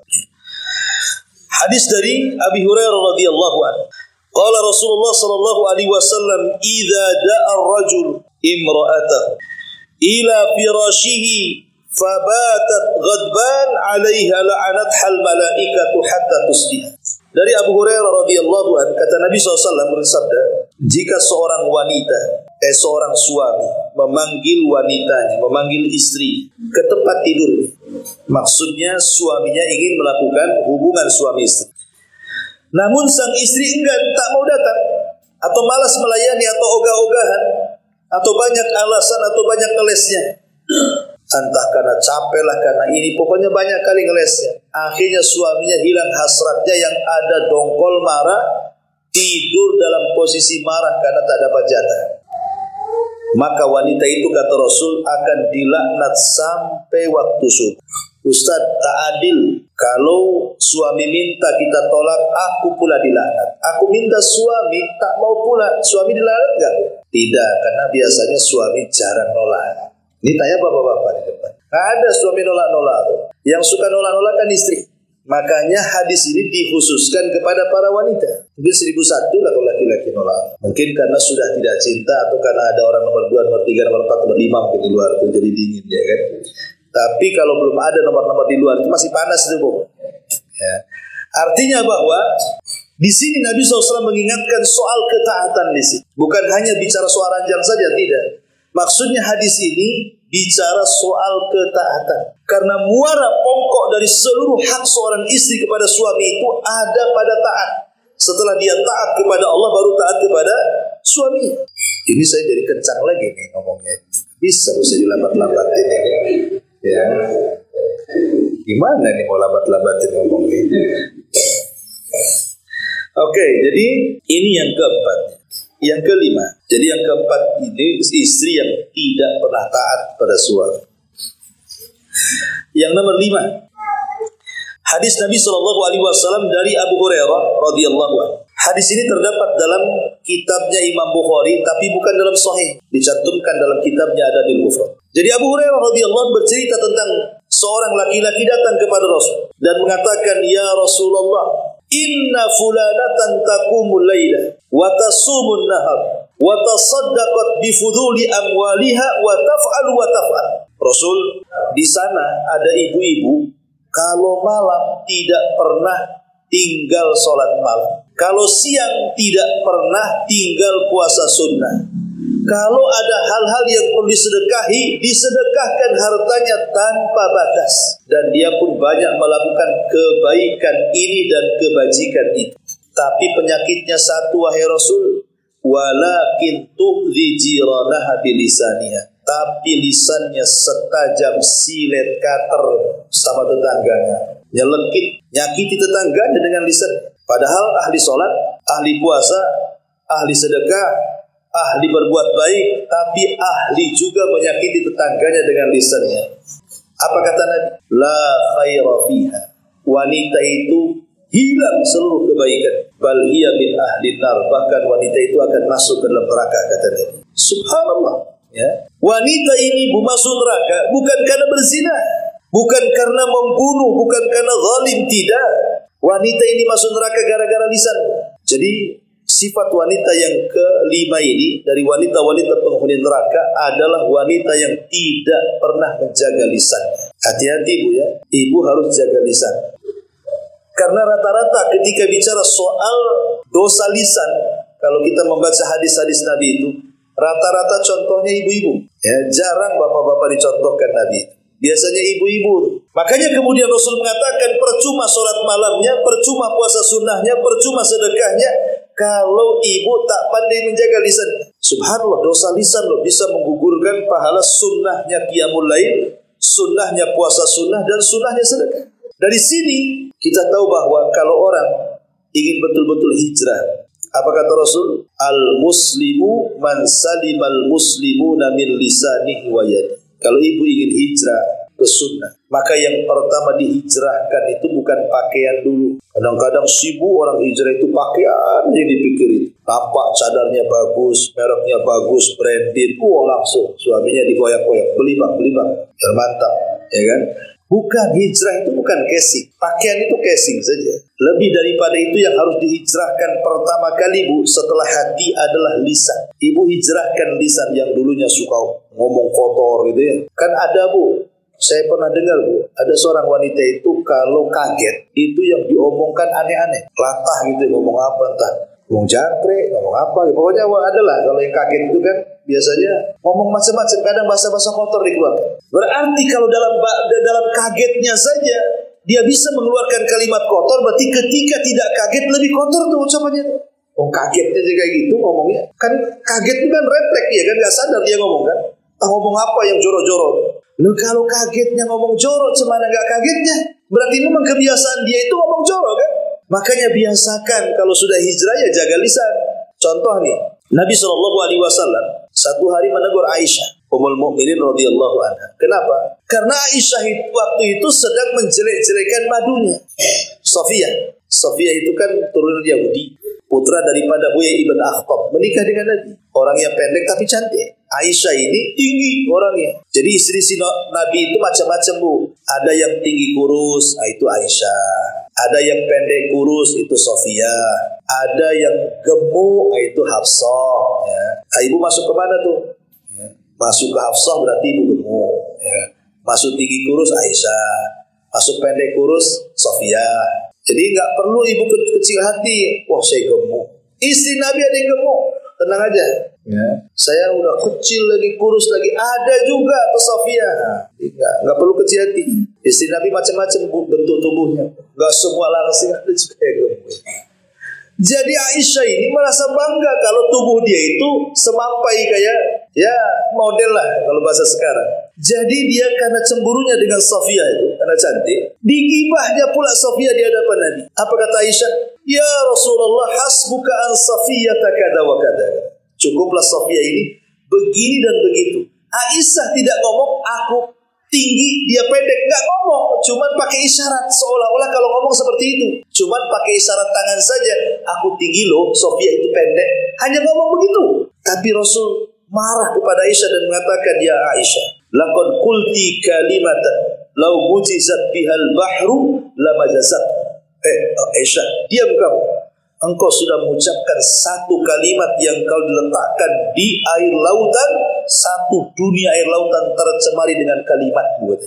hadis dari Abi Hurairah radhiyallahu anhu. Qala Rasulullah sallallahu alaihi wasallam, "Idza da'a ar-rajul imra'atahu ila firashihi fabatat ghadban 'alaiha la'anatha al-malaikatu hatta tusbiha." Dari Abu Hurairah radhiyallahu anhu, kata Nabi SAW bersabda, jika seorang wanita, seorang suami memanggil wanitanya, memanggil istri ke tempat tidur, maksudnya suaminya ingin melakukan hubungan suami istri. Namun sang istri enggan, tak mau datang, atau malas melayani, atau ogah-ogahan, atau banyak alasan, atau banyak ngelesnya. Entah karena capek lah, karena ini, pokoknya banyak kali ngelesnya. Akhirnya suaminya hilang hasratnya, yang ada dongkol marah, tidur dalam posisi marah karena tak dapat jatah. Maka wanita itu, kata Rasul, akan dilaknat sampai waktu subuh. Ustaz, tak adil. Kalau suami minta kita tolak, aku pula dilaknat. Aku minta suami, tak mau pula. Suami dilaknat enggak? Tidak, karena biasanya suami jarang nolak. Ini tanya bapak-bapak di depan. Nggak ada suami nolak-nolak. Yang suka nolak-nolak kan istri. Makanya hadis ini dikhususkan kepada para wanita. Mungkin 1001 lah kalau laki-laki nolak. Mungkin karena sudah tidak cinta, atau karena ada orang nomor 2, nomor 3, nomor 4, nomor 5 mungkin di luar itu jadi dingin ya kan. Tapi kalau belum ada nomor-nomor di luar itu masih panas itu, Bu. Ya. Artinya bahwa di sini Nabi SAW mengingatkan soal ketaatan di sini. Bukan hanya bicara soal ranjang saja, tidak. Maksudnya hadis ini bicara soal ketaatan. Karena muara pokok dari seluruh hak seorang istri kepada suami itu ada pada taat. Setelah dia taat kepada Allah, baru taat kepada suaminya. Ini saya jadi kencang lagi nih ngomongnya. Bisa dilambat-lambatin ini. Ya. Gimana nih mau lambat-lambatin ngomongnya? Oke, jadi ini yang keempat. Yang kelima, jadi yang keempat ini istri yang tidak pernah taat pada suami. Yang nomor 5, hadis Nabi SAW dari Abu Hurairah radhiyallahu anhu. Hadis ini terdapat dalam kitabnya Imam Bukhari, tapi bukan dalam Sahih, dicantumkan dalam kitabnya Adabil Mufrad. Jadi Abu Hurairah radhiyallahu anhu bercerita tentang seorang laki-laki datang kepada Rasul dan mengatakan, "Ya Rasulullah, inna fulanatan taqumul laila wa tasumun nahar wa tasaddaqat bi fuduli amwaliha wa taf'al wa taf'al." Rasul, di sana ada ibu-ibu kalau malam tidak pernah tinggal sholat malam. Kalau siang tidak pernah tinggal puasa sunnah. Kalau ada hal-hal yang perlu disedekahi, disedekahkan hartanya tanpa batas. Dan dia pun banyak melakukan kebaikan ini dan kebajikan itu. Tapi penyakitnya satu, wahai Rasul, walakin tu'dhi jiranaha bilisaniha. Tapi lisannya setajam silet kater sama tetangganya. Nyelekit, nyakiti tetangganya dengan lisan. Padahal ahli sholat, ahli puasa, ahli sedekah, ahli berbuat baik, tapi ahli juga menyakiti tetangganya dengan lisannya. Apa kata Nabi? La khaira fiha. Wanita itu hilang seluruh kebaikan. Bal hiya min ahli nar. Bahkan wanita itu akan masuk ke dalam neraka, kata Nabi. Subhanallah. Ya. Wanita ini masuk neraka bukan karena berzina, bukan karena membunuh, bukan karena zalim, tidak. Wanita ini masuk neraka gara-gara lisan. Jadi sifat wanita yang kelima ini dari wanita-wanita penghuni neraka adalah wanita yang tidak pernah menjaga lisan. Hati-hati ibu ya, ibu harus jaga lisan. Karena rata-rata ketika bicara soal dosa lisan, kalau kita membaca hadis-hadis Nabi itu, rata-rata contohnya ibu-ibu. Ya, jarang bapak-bapak dicontohkan Nabi. Biasanya ibu-ibu. Makanya kemudian Rasul mengatakan percuma sholat malamnya, percuma puasa sunnahnya, percuma sedekahnya, kalau ibu tak pandai menjaga lisan. Subhanallah, dosa lisan loh bisa menggugurkan pahala sunnahnya qiyamul lail, sunnahnya puasa sunnah, dan sunnahnya sedekah. Dari sini kita tahu bahwa kalau orang ingin betul-betul hijrah, apa kata Rasul? Al-muslimu man salimal muslimuna min lisanihi wa yadihi. Kalau ibu ingin hijrah ke sunnah, maka yang pertama dihijrahkan itu bukan pakaian dulu. Kadang-kadang sibuk orang hijrah itu pakaian yang dipikirin. Nampak cadarnya bagus, mereknya bagus, branded. Langsung suaminya digoyak-goyak. Beli bang, biar mantap. Ya kan? Bukan, hijrah itu bukan casing. Pakaian itu casing saja. Lebih daripada itu yang harus dihijrahkan pertama kali, Bu, setelah hati adalah lisan. Ibu hijrahkan lisan yang dulunya suka ngomong kotor gitu ya. Kan ada, Bu, saya pernah dengar, Bu, ada seorang wanita itu kalau kaget, itu yang diomongkan aneh-aneh. Latah gitu, ngomong apa entah. Ngomong jangkrik, ngomong apa gitu. Pokoknya adalah kalau yang kaget itu kan biasanya ngomong macam-macam, kadang bahasa-bahasa kotor dikeluarkan. Berarti kalau dalam kagetnya saja dia bisa mengeluarkan kalimat kotor, berarti ketika tidak kaget lebih kotor tuh ucapannya tuh. Kagetnya aja kayak gitu ngomongnya. Kan kaget itu kan refleks ya kan, gak sadar dia ngomong kan. Ngomong apa yang jorok-jorok. Lu kalau kagetnya ngomong jorok, semana gak kagetnya? Berarti memang kebiasaan dia itu ngomong jorok kan. Makanya biasakan kalau sudah hijrah ya jaga lisan. Contoh nih, Nabi SAW satu hari menegur Aisyah, Ummul Mukminin radhiyallahu anha. Kenapa? Karena Aisyah waktu itu sedang menjelek-jelekan madunya. Sofia itu kan turunan Yahudi, putra daripada Huyai ibn Akhtab, menikah dengan Nabi. Orangnya pendek tapi cantik. Aisyah ini tinggi orangnya. Jadi istri Nabi itu macam-macam, Bu. Ada yang tinggi kurus, itu Aisyah. Ada yang pendek kurus, itu Sofia. Ada yang gemuk, itu Hafsah. Ya. Ibu masuk ke mana tuh? Ya. Masuk ke Hafsah berarti ibu gemuk. Ya. Masuk tinggi kurus Aisyah. Masuk pendek kurus Sofia. Jadi nggak perlu ibu kecil hati. Wah, saya gemuk. Istri Nabi ada yang gemuk. Tenang aja. Ya. Saya udah kecil lagi, kurus lagi. Ada juga tuh Sofia. Nggak perlu kecil hati. Istri Nabi macam-macam bentuk tubuhnya. Nggak semua langsing ada juga yang gemuk. Jadi Aisyah ini merasa bangga kalau tubuh dia itu semampai kayak ya model lah kalau bahasa sekarang. Jadi dia karena cemburunya dengan Sofia itu, karena cantik, digibahnya pula Sofia di hadapan Nabi. Apa kata Aisyah? Ya Rasulullah, hasbuka an Safiyata kada wa kada. Cukuplah Sofia ini begini dan begitu. Aisyah tidak ngomong aku tinggi, dia pendek, nggak ngomong, cuman pakai isyarat seolah-olah kalau ngomong seperti itu, cuman pakai isyarat tangan saja. Aku tinggi loh, Sofia itu pendek, hanya ngomong begitu. Tapi Rasul marah kepada Aisyah dan mengatakan, ya Aisyah, laqad qulti kalimatan law mujizat bihal bahru lamajazat. Aisyah, diam kamu. Engkau sudah mengucapkan satu kalimat yang kau diletakkan di air lautan, satu dunia air lautan tercemari dengan kalimat buat.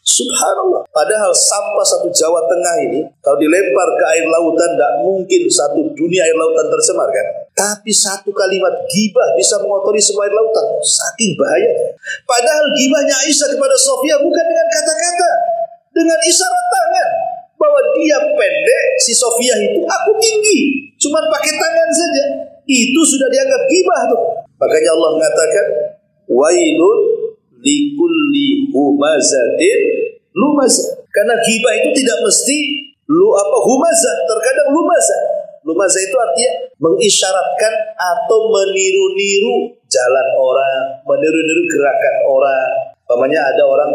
Subhanallah. Padahal sampah satu Jawa Tengah ini kalau dilempar ke air lautan tidak mungkin satu dunia air lautan tercemar kan. Tapi satu kalimat gibah bisa mengotori semua air lautan. Saking bahayanya. Padahal gibahnya Aisyah kepada Sofia bukan dengan kata-kata, dengan isyarat tangan. Bahwa dia pendek, si Sofia itu aku tinggi. Cuma pakai tangan saja. Itu sudah dianggap gibah tuh. Makanya Allah mengatakan wailun likulli humazatin lumazah. Karena ghibah itu tidak mesti humazah, terkadang lumazah. Lumazah itu artinya mengisyaratkan atau meniru-niru jalan orang, meniru-niru gerakan orang. Umpamanya ada orang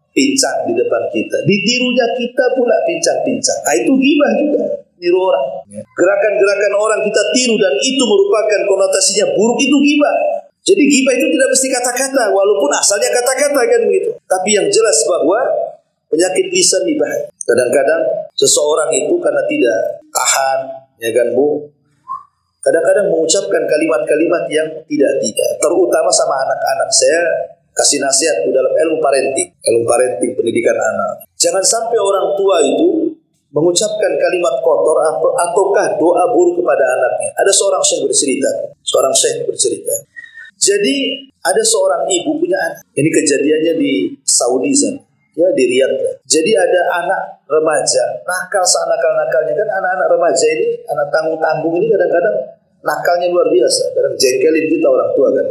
pincang di depan kita, ditirunya kita pula pincang-pincang. Nah, itu ghibah juga, niru orang. Gerakan-gerakan orang kita tiru dan itu merupakan konotasinya buruk, itu ghibah. Jadi ghibah itu tidak mesti kata-kata, walaupun asalnya kata-kata kan begitu. Tapi yang jelas bahwa penyakit lisan ini bahaya. Kadang-kadang seseorang itu karena tidak tahan, ya kan Bu, kadang-kadang mengucapkan kalimat-kalimat yang tidak-tidak. Terutama sama anak-anak. Saya kasih nasihat dalam ilmu parenting pendidikan anak. Jangan sampai orang tua itu mengucapkan kalimat kotor ataukah doa buruk kepada anaknya. Ada seorang syekh bercerita. Jadi ada seorang ibu punya anak. Ini kejadiannya di Saudi ya di Riyadh. Jadi ada anak remaja nakal senakal-nakalnya kan. Anak-anak remaja ini, anak tanggung-tanggung ini kadang-kadang nakalnya luar biasa. Kadang jengkelin kita orang tua kan.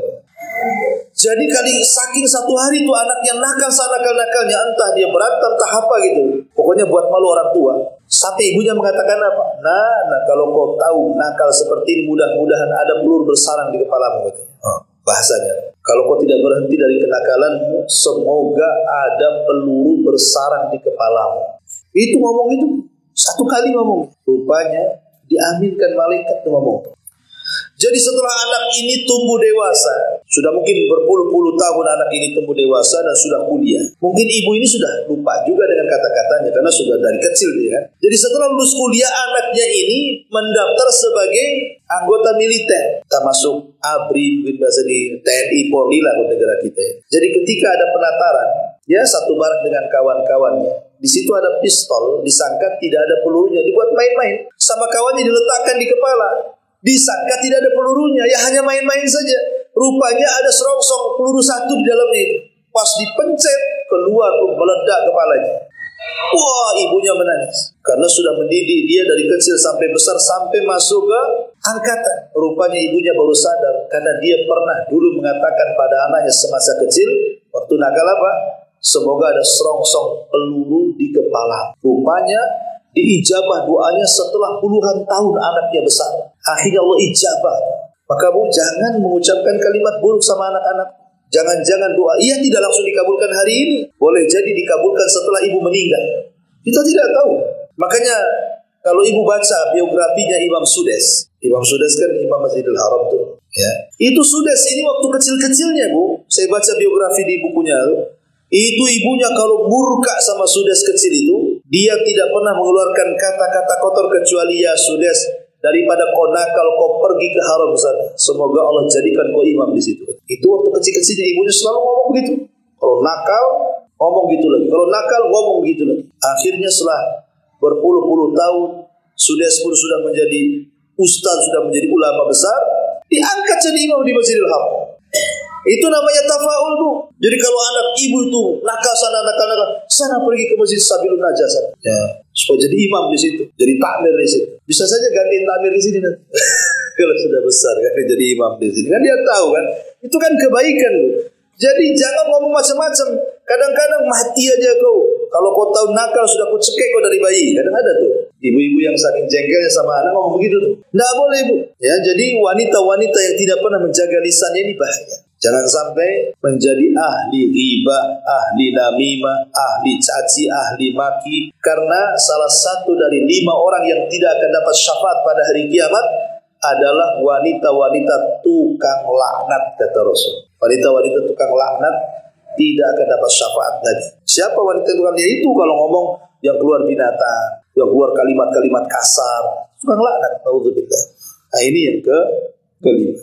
Jadi saking satu hari tuh anak yang nakal senakal-nakalnya, entah dia berantem entah apa gitu, pokoknya buat malu orang tua. Sampai ibunya mengatakan apa? Nah kalau kau tahu nakal seperti ini, mudah-mudahan ada peluru bersarang di kepalamu gitu. Bahasanya, kalau kau tidak berhenti dari kenakalanmu, semoga ada peluru bersarang di kepalamu. Itu ngomong itu satu kali ngomong. Rupanya diaminkan malaikat tuh ngomong. Jadi setelah anak ini tumbuh dewasa, sudah mungkin berpuluh-puluh tahun anak ini tumbuh dewasa dan sudah kuliah. Mungkin ibu ini sudah lupa juga dengan kata-katanya karena sudah dari kecil dia kan. Jadi setelah lulus kuliah, anaknya ini mendaftar sebagai anggota militer. Kita masuk ABRI, mungkin bahasa di TNI Polri lah negara kita ya. Jadi ketika ada penataran, ya satu barak dengan kawan-kawannya. Di situ ada pistol, disangka tidak ada pelurunya, dibuat main-main. Sama kawannya diletakkan di kepala. Disangka tidak ada pelurunya, ya hanya main-main saja. Rupanya ada serongsong peluru satu di dalamnya itu. Pas dipencet, keluar meledak kepalanya. Wah, ibunya menangis. Karena sudah mendidik dia dari kecil sampai besar, sampai masuk ke angkatan. Rupanya ibunya baru sadar, karena dia pernah dulu mengatakan pada anaknya semasa kecil, waktu nakal apa? Semoga ada serongsong peluru di kepala. Rupanya diijabah doanya setelah puluhan tahun anaknya besar. Akhirnya Allah ijabah. Maka Bu, jangan mengucapkan kalimat buruk sama anak-anak. Jangan-jangan doa ia tidak langsung dikabulkan hari ini. Boleh jadi dikabulkan setelah ibu meninggal. Kita tidak tahu. Makanya kalau ibu baca biografinya Imam Sudes. Imam Sudes kan Imam Masjidil Haram tuh. Ya. Itu Sudes ini waktu kecil-kecilnya Bu. Saya baca biografi di bukunya. Itu ibunya kalau murka sama Sudes kecil itu, dia tidak pernah mengeluarkan kata-kata kotor kecuali ya Sudes, daripada kau nakal kau pergi ke haram sana. Semoga Allah jadikan kau imam di situ. Itu waktu kecil-kecilnya ibunya selalu ngomong begitu. Kalau nakal ngomong gitu lagi. Kalau nakal ngomong gitu lagi. Akhirnya setelah berpuluh-puluh tahun, Sudes pun sudah menjadi ustaz, sudah menjadi ulama besar, diangkat jadi imam di Masjidil Haram. Itu namanya tafaul Bu. Jadi kalau anak ibu itu nakal sana pergi ke Masjid Sabilun Najah sana. Ya, supaya jadi imam di situ, jadi takmir di situ. Bisa saja gantiin takmir di sini nanti. Kalau sudah besar kan jadi imam di sini. Kan dia tahu kan, itu kan kebaikan Bu. Jadi jangan ngomong macam-macam. Kadang-kadang mati aja kau. Kalau kau tahu nakal sudah kau cekek kau dari bayi. Kadang ada tuh ibu-ibu yang saking jengkelnya sama anak ngomong begitu tuh. Nggak boleh Bu. Ya, jadi wanita-wanita yang tidak pernah menjaga lisannya ini bahaya. Jangan sampai menjadi ahli ghibah, ahli namimah, ahli caci, ahli maki. Karena salah satu dari 5 orang yang tidak akan dapat syafaat pada hari kiamat adalah wanita-wanita tukang laknat, kata Rasul. Wanita-wanita tukang laknat tidak akan dapat syafaat tadi. Siapa wanita tukang? Yaitu kalau ngomong yang keluar binatang, yang keluar kalimat-kalimat kasar, tukang laknat. Auzubillah. Nah, ini yang kelima.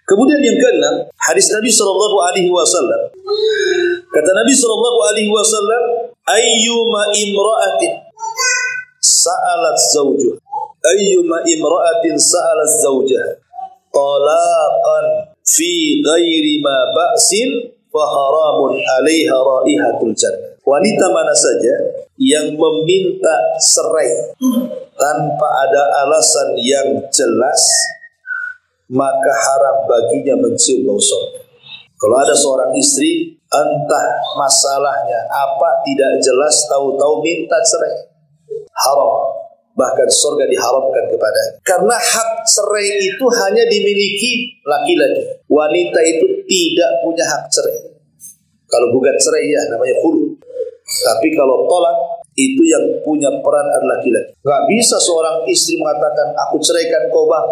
Kemudian yang keenam, hadis Nabi SAW. Kata Nabi SAW, ayyuma imra'atin sa'alat zawjuha ayyuma imra'atin sa'alat zawjaha talaqan fi ghairi ma ba'sin fa haramun 'alaiha raihatul jannah. Wanita mana saja yang meminta cerai tanpa ada alasan yang jelas, maka haram baginya mencium bau surga. Kalau ada seorang istri, entah masalahnya apa tidak jelas, tahu-tahu minta cerai, haram. Bahkan surga diharamkan kepadanya. Karena hak cerai itu hanya dimiliki laki-laki. Wanita itu tidak punya hak cerai. Kalau gugat cerai ya namanya khulu. Tapi kalau tolak itu yang punya peran adalah laki-laki. Gak bisa seorang istri mengatakan aku ceraikan kau bang.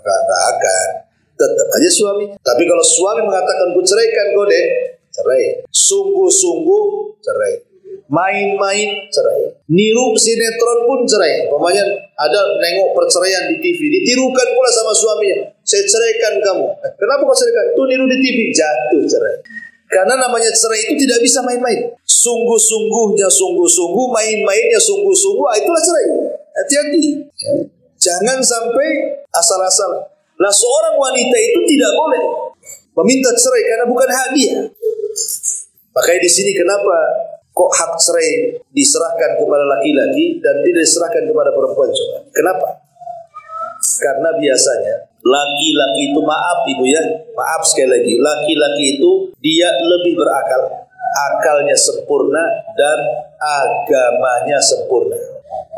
Gak akan. Tetap aja suami. Tapi kalau suami mengatakan aku ceraikan kau deh, cerai. Sungguh-sungguh cerai. Main-main cerai. Niru sinetron pun cerai. Pokoknya ada nengok perceraian di TV, ditirukan pula sama suaminya. Saya ceraikan kamu. Kenapa kau ceraikan? Itu niru di TV, jatuh cerai. Karena namanya cerai itu tidak bisa main-main. Sungguh-sungguhnya sungguh-sungguh, main-mainnya sungguh-sungguh, itulah cerai. Hati-hati. Jangan sampai asal-asal. Lah seorang wanita itu tidak boleh meminta cerai karena bukan hak dia. Makanya di sini kenapa kok hak cerai diserahkan kepada laki-laki dan tidak diserahkan kepada perempuan? Coba. Kenapa? Karena biasanya laki-laki itu, maaf ibu ya, maaf sekali lagi, laki-laki itu dia lebih berakal, akalnya sempurna dan agamanya sempurna.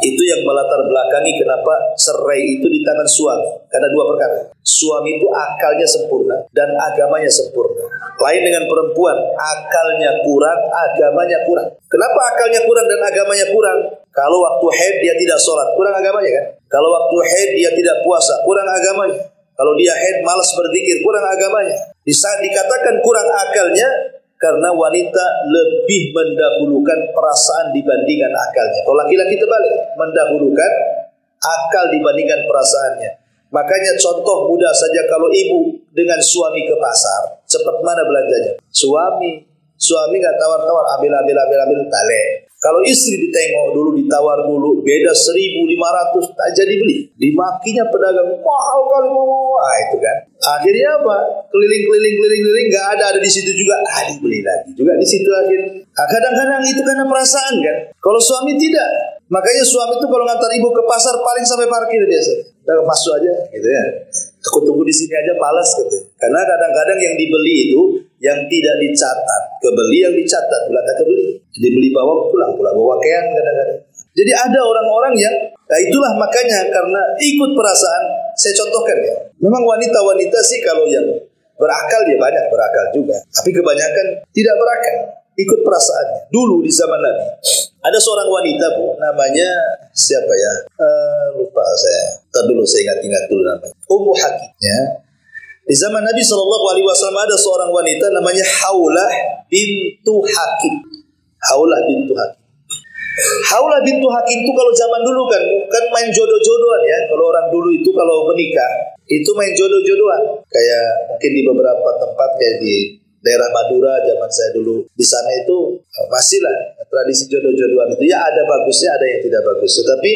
Itu yang melatar belakangi kenapa cerai itu di tangan suami. Karena dua perkara. Suami itu akalnya sempurna dan agamanya sempurna. Lain dengan perempuan, akalnya kurang, agamanya kurang. Kenapa akalnya kurang dan agamanya kurang? Kalau waktu haid dia tidak sholat, kurang agamanya kan? Kalau waktu haid dia tidak puasa, kurang agamanya. Kalau dia haid malas berzikir, kurang agamanya. Di saat dikatakan kurang akalnya, karena wanita lebih mendahulukan perasaan dibandingkan akalnya. Kalau laki-laki terbalik, mendahulukan akal dibandingkan perasaannya. Makanya contoh mudah saja, kalau ibu dengan suami ke pasar, cepat mana belanjanya? Suami nggak tawar-tawar, ambil, balik. Kalau istri ditengok dulu, ditawar dulu, beda 1.500, tak jadi beli. Dimakinya pedagang, mahal kali mau. Itu kan. Akhirnya apa? Keliling, nggak ada di situ juga. Dibeli lagi juga di situ akhirnya. Kadang-kadang itu karena perasaan kan. Kalau suami tidak. Makanya suami itu kalau ngantar ibu ke pasar paling sampai parkir biasa. Udah masuk aja, gitu ya. Aku tunggu di sini aja, malas gitu. Karena kadang-kadang yang dibeli itu yang tidak dicatat, kebeli yang dicatat, pula tak kebeli. Jadi beli bawa pulang, bawa pakaian kadang-kadang. Jadi ada orang-orang yang, nah itulah makanya karena ikut perasaan. Saya contohkan ya. Memang wanita-wanita sih kalau yang berakal dia banyak berakal juga, tapi kebanyakan tidak berakal, ikut perasaannya. Dulu di zaman Nabi ada seorang wanita bu, namanya siapa ya? Lupa saya. Ntar dulu saya ingat dulu namanya. Ummu Hakim. Ya. Di zaman Nabi SAW ada seorang wanita namanya Haulah bintu Hakim. Haulah bintu Hakim. Haulah bintu Hakim itu kalau zaman dulu kan main jodoh-jodohan ya. Kalau orang dulu itu kalau menikah itu main jodoh-jodohan. Kayak mungkin di beberapa tempat kayak di daerah Madura zaman saya dulu di sana itu masih lah tradisi jodoh-jodohan itu. Ya ada bagusnya, ada yang tidak bagus. Tapi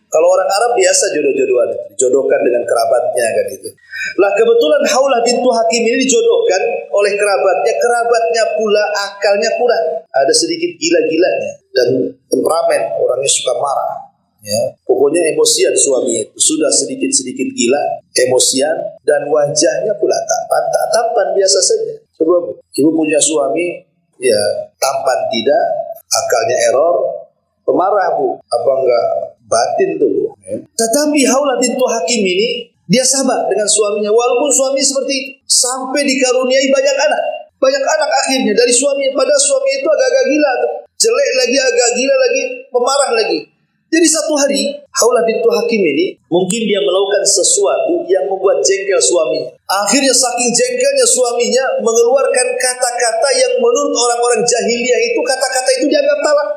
kalau orang Arab biasa jodoh-jodohan, dijodohkan dengan kerabatnya kan itu. Lah kebetulan Haulah bintu Hakim ini dijodohkan oleh kerabatnya pula akalnya kurang, ada sedikit gila-gilanya dan temperamen, orangnya suka marah. Ya, pokoknya emosian suami itu sudah sedikit gila, emosian dan wajahnya pula tak tampan biasa saja. Coba ibu punya suami, ya tampan tidak, akalnya error, pemarah bu, apa enggak batin tuh bu. Ya. Tetapi Haulah bintu Hakim ini dia sabar dengan suaminya, walaupun suami seperti itu, sampai dikaruniai banyak anak akhirnya dari suaminya. Padahal suami itu agak-agak gila tuh, jelek lagi, agak gila lagi, pemarah lagi. Jadi satu hari Haulah bintu Hakim ini mungkin dia melakukan sesuatu yang membuat jengkel suaminya. Akhirnya saking jengkelnya suaminya mengeluarkan kata-kata yang menurut orang-orang jahiliyah itu kata-kata itu dianggap talak.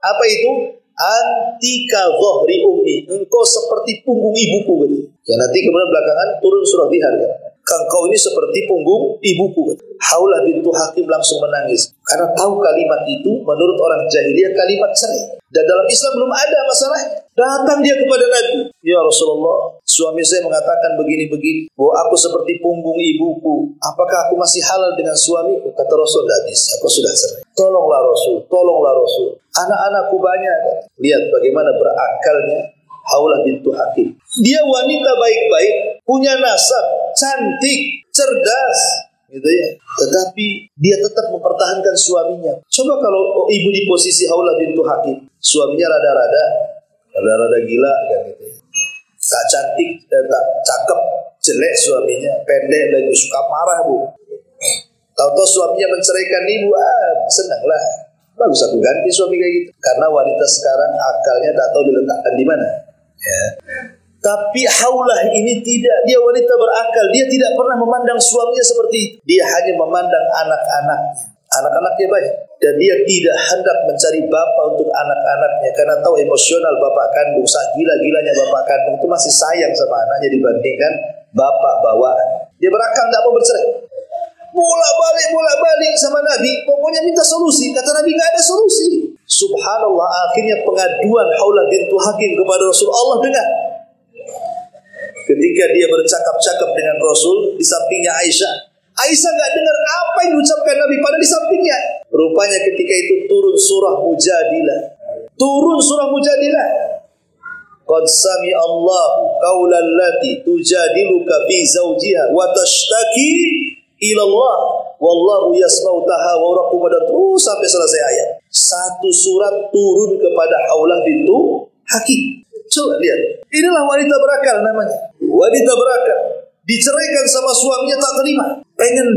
Apa itu? Antika dhahri ummi, engkau seperti punggung ibuku gitu. Ya nanti kemudian belakangan turun surah Bihar ya. Engkau ini seperti punggung ibuku. Haulah bintu Hakim langsung menangis karena tahu kalimat itu menurut orang jahiliyah kalimat cerai. Dan dalam Islam belum ada masalah. Datang dia kepada Nabi, ya Rasulullah, suami saya mengatakan begini-begini, bahwa aku seperti punggung ibuku. Apakah aku masih halal dengan suamiku? Kata Rasul, tidak bisa, aku sudah cerai. Tolonglah Rasul, tolonglah Rasul. Anak-anakku banyak. Lihat bagaimana berakalnya Haulah bintu Hakim. Dia wanita baik-baik, punya nasab, cantik, cerdas, gitu ya. Tetapi dia tetap mempertahankan suaminya. Coba kalau ibu di posisi Haulah bintu Hakim, suaminya rada gila kan gitu ya. Tak cantik, tak cakep, jelek suaminya, pendek dan suka marah bu. Tahu-tahu suaminya menceraikan ibu, senanglah. Bagus aku ganti suami kayak gitu. Karena wanita sekarang akalnya tak tahu diletakkan di mana. Ya. Tapi Haulah ini tidak, dia wanita berakal. Dia tidak pernah memandang suaminya seperti itu. Dia hanya memandang anak-anaknya. Anak-anaknya banyak. Dan dia tidak hendak mencari bapak untuk anak-anaknya. Karena tahu emosional bapak kandung, gila-gilanya bapak kandung itu masih sayang sama anaknya dibandingkan bapak bawaan. Dia berakal, tidak mau bercerai. Bolak-balik sama Nabi. Pokoknya minta solusi. Kata Nabi, tidak ada solusi. Subhanallah, akhirnya pengaduan Haulah bintu Hakim kepada Rasul Allah dengar. Ketika dia bercakap-cakap dengan Rasul, di sampingnya Aisyah. Aisyah gak dengar apa yang diucapkan Nabi pada di sampingnya. Rupanya ketika itu turun surah Mujadilah. Qad sami Allahu qawlan lati tujadiluka fi zawjiha wa tashtaki ila Allah wallahu yasma'u tahawurakum, dan terus sampai selesai ayat. Satu surat turun kepada Haulah bintu Hakim. Coba lihat. Inilah wanita berakal namanya. Wanita berakal. Diceraikan sama suaminya tak terima. Pengen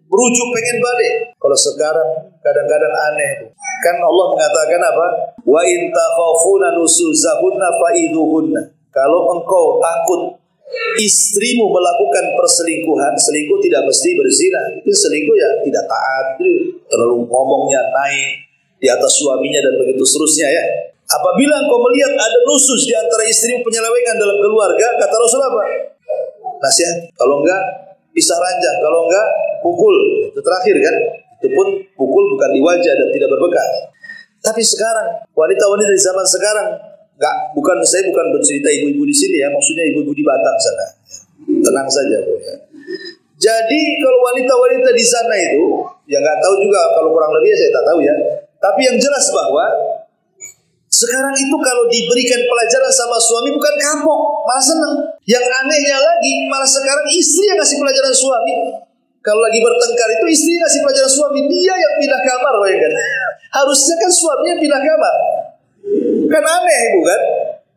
berujuk, pengen balik. Kalau sekarang kadang-kadang aneh. Kan Allah mengatakan apa? Wa in takhafuna nusuzahunna fa'idhuhunna. Kalau engkau takut istrimu melakukan perselingkuhan, selingkuh tidak mesti berzina. Mungkin selingkuh ya tidak taat, terlalu ngomongnya naik di atas suaminya dan begitu seterusnya ya. Apabila engkau melihat ada nusus di antara istrimu, penyelewengan dalam keluarga, kata Rasul apa? Nasihat. Kalau enggak pisah ranjang, kalau enggak pukul. Itu terakhir kan. Itu pun pukul bukan di wajah dan tidak berbekas. Tapi sekarang wanita-wanita di zaman sekarang saya bukan bercerita ibu-ibu di sini ya, maksudnya ibu-ibu di Batam sana. Tenang saja Bu ya. Jadi kalau wanita-wanita di sana itu, ya nggak tahu juga kalau kurang lebih saya tak tahu ya. Tapi yang jelas bahwa sekarang itu kalau diberikan pelajaran sama suami bukan kapok, malah senang. Yang anehnya lagi, malah sekarang istri yang ngasih pelajaran suami. Kalau lagi bertengkar itu istri yang ngasih pelajaran suami, dia yang pindah kamar, kan? Harusnya kan suaminya pindah kamar. Kan aneh bukan?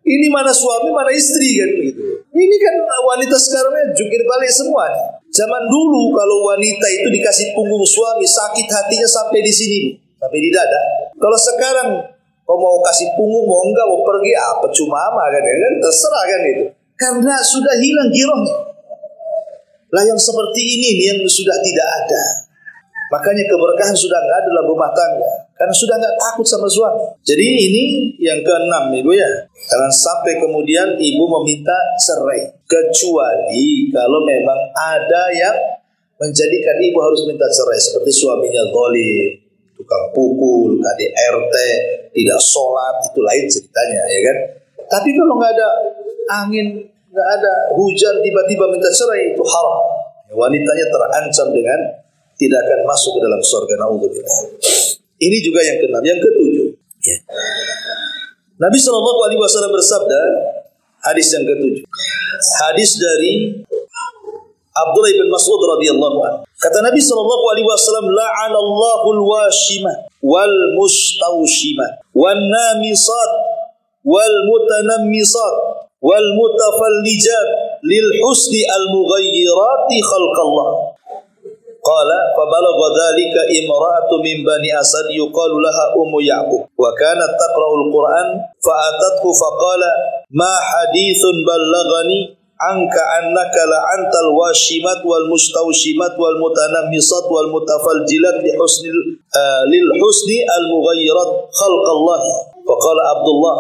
Ini mana suami mana istri kan begitu. Ini kan wanita sekarang jungkir balik semua. Zaman dulu kalau wanita itu dikasih punggung suami sakit hatinya sampai di sini, sampai di dada. Kalau sekarang kau mau kasih punggung mau enggak mau pergi percuma kan terserah kan itu. Karena sudah hilang girohnya. Lah yang seperti ini nih yang sudah tidak ada. Makanya keberkahan sudah enggak ada dalam rumah tangga. Karena sudah enggak takut sama suami. Jadi ini yang keenam Ibu ya. Jangan sampai kemudian ibu meminta cerai. Kecuali kalau memang ada yang menjadikan ibu harus minta cerai. Seperti suaminya zalim, tukang pukul, KDRT, tidak sholat, itu lain ceritanya ya kan. Tapi kalau nggak ada angin, nggak ada hujan, tiba-tiba minta cerai, itu haram. Wanitanya terancam dengan tidak akan masuk ke dalam surga. Naudzubillah. Ini juga yang keenam. Yang ketujuh ya. Nabi SAW bersabda, hadis yang ketujuh, hadis dari Abdullah bin Mas'ud radhiyallahu anhu. Kata Nabi SAW, la'anallahu al-washimah wal mustawshimah wan namisat wal mutanammisat wal mutafallijat lil husni al mughayyirati khalqallah. Qala fabalagha dhalika imra'atu min bani Asad yuqalu laha ummu Ya'qub wa kanat taqra'ul Qur'an fa'atathu faqala ma hadithun ballaghani anka annaka la'antal washimat wal mustawshimat wal mutanammisat wal mutafaljilat lil husni al mughayyirat khalqallah. Faqala Abdullah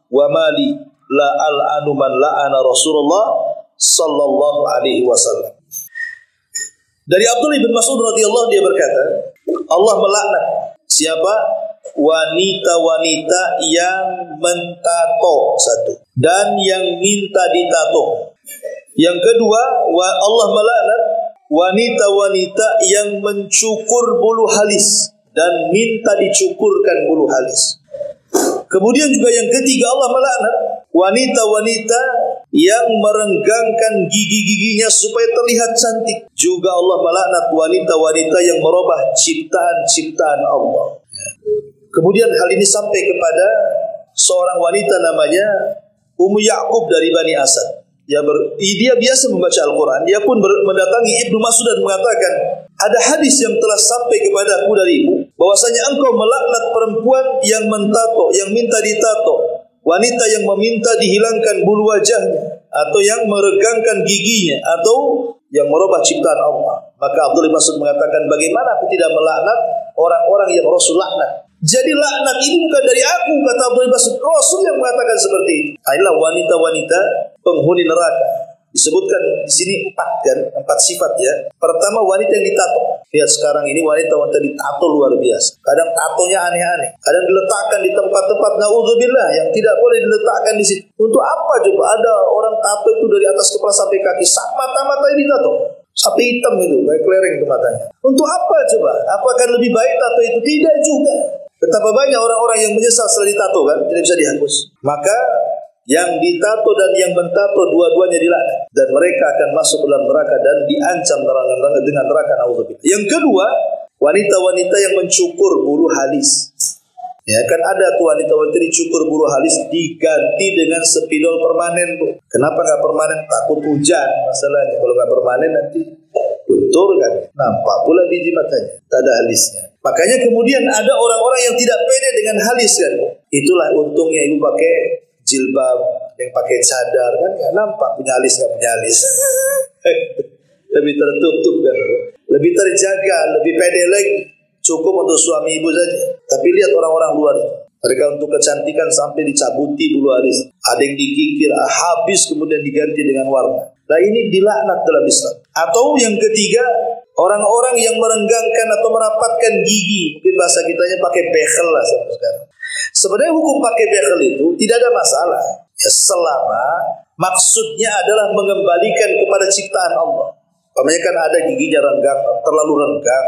wa mali la al'anu man la'ana Rasulullah sallallahu alaihi wasallam. Dari Abdullah bin Mas'ud radhiyallahu dia berkata, Allah melaknat siapa? Wanita-wanita yang mentato, satu, dan yang minta ditato. Yang kedua, Allah melaknat wanita-wanita yang mencukur bulu halis dan minta dicukurkan bulu halis. Kemudian juga yang ketiga, Allah melaknat wanita-wanita yang merenggangkan gigi-giginya supaya terlihat cantik. Juga Allah melaknat wanita-wanita yang merubah ciptaan-ciptaan Allah. Kemudian hal ini sampai kepada seorang wanita namanya Ummu Ya'qub dari Bani Asad. Dia biasa membaca Al-Quran. Dia pun mendatangi Ibnu Mas'ud dan mengatakan, ada hadis yang telah sampai kepadaku darimu, bahwasanya engkau melaknat perempuan yang mentato, yang minta ditato, wanita yang meminta dihilangkan bulu wajahnya, atau yang meregangkan giginya, atau yang merubah ciptaan Allah. Maka Abdullah bin Mas'ud mengatakan, bagaimana aku tidak melaknat orang-orang yang Rasul laknat? Jadi laknat ini bukan dari aku, kata Abdullah bin Mas'ud. Rasul yang mengatakan seperti itu. Inilah wanita-wanita penghuni neraka. Disebutkan di sini 4 sifat ya. Pertama, wanita yang ditato. Lihat sekarang ini wanita-wanita ditato luar biasa. Kadang tatonya aneh-aneh. Kadang diletakkan di tempat-tempat naudzubillah yang tidak boleh diletakkan di situ. Untuk apa coba? Ada orang tato itu dari atas kepala sampai kaki, mata-matanya ditato. Sampai hitam itu, kayak kelereng itu matanya. Untuk apa coba? Apakah lebih baik tato itu? Tidak juga. Betapa banyak orang-orang yang menyesal setelah ditato kan, tidak bisa dihapus. Maka yang ditato dan yang mentato dua-duanya dilaknat, dan mereka akan masuk dalam neraka dan diancam dengan neraka, naudzubillah. Yang kedua, wanita-wanita yang mencukur bulu halis. Ya kan ada tuh wanita-wanita dicukur bulu halis diganti dengan spidol permanen, Bu. Kenapa nggak permanen? Takut hujan masalahnya. Kalau nggak permanen nanti luntur kan, nampak pula biji matanya, tak ada halisnya. Makanya kemudian ada orang-orang yang tidak pede dengan halis kan. Itulah untungnya ibu pakai jilbab, yang pakai cadar kan nggak nampak punya alis nggak punya alis. Lebih tertutup kan, lebih terjaga, lebih pede lagi. Cukup untuk suami ibu saja. Tapi lihat orang-orang luar, mereka untuk kecantikan sampai dicabuti bulu alis, ada yang digigir habis kemudian diganti dengan warna. Nah ini dilaknat dalam Islam. Atau yang ketiga, orang-orang yang merenggangkan atau merapatkan gigi, mungkin bahasa kitanya pakai bekel lah sekarang. Sebenarnya hukum pakai bekel itu tidak ada masalah ya, selama maksudnya adalah mengembalikan kepada ciptaan Allah. Pamannya kan ada giginya renggang, terlalu renggang,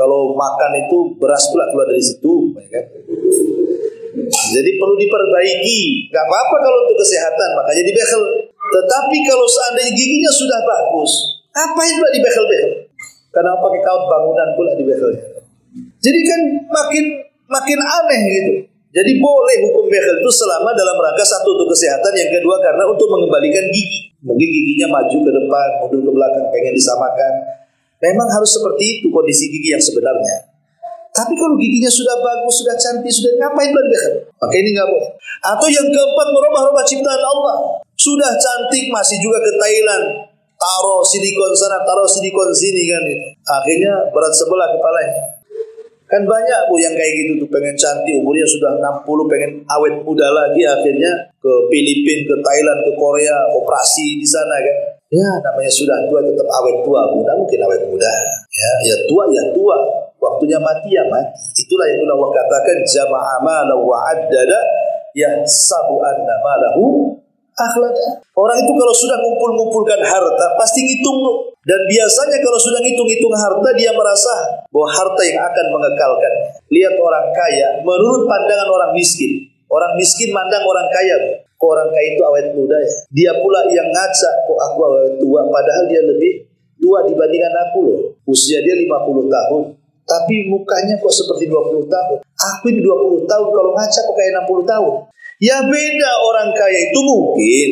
kalau makan itu beras pula keluar dari situ kan? Jadi perlu diperbaiki. Gak apa-apa kalau untuk kesehatan, makanya dibekel. Tetapi kalau seandainya giginya sudah bagus, ngapain pula dibekel-bekel? Karena pakai kaut bangunan pula dibekelnya. Jadi kan makin aneh gitu. Jadi boleh hukum bekel itu selama dalam rangka satu untuk kesehatan, yang kedua karena untuk mengembalikan gigi. Mungkin giginya maju ke depan, mundur ke belakang, pengen disamakan. Memang harus seperti itu kondisi gigi yang sebenarnya. Tapi kalau giginya sudah bagus, sudah cantik, sudah ngapain bekel? Maka ini nggak boleh. Atau yang keempat, merubah-rubah ciptaan Allah. Sudah cantik masih juga ke Thailand, taruh silikon sana, taruh silikon sini kan itu. Akhirnya berat sebelah kepalanya. Kan banyak Bu yang kayak gitu tuh, pengen cantik, umurnya sudah 60, pengen awet muda lagi, akhirnya ke Filipina, ke Thailand, ke Korea, operasi di sana kan. Ya namanya sudah tua tetap awet tua, muda mungkin awet muda. Ya tua ya tua, waktunya mati ya mati. Itulah yang Allah katakan jama'a mala wa addada yahsabu anna malahu akhlada. Orang itu kalau sudah ngumpul-ngumpulkan harta pasti ngitung tuh. Dan biasanya kalau sudah ngitung-ngitung harta, dia merasa bahwa harta yang akan mengekalkan. Lihat orang kaya menurut pandangan orang miskin. Orang miskin mandang orang kaya, kok orang kaya itu awet muda ya. Dia pula yang ngaca, kok aku awet tua, padahal dia lebih tua dibandingkan aku loh. Usia dia 50 tahun, tapi mukanya kok seperti 20 tahun. Aku ini 20 tahun, kalau ngaca kok kayak 60 tahun. Ya beda, orang kaya itu mungkin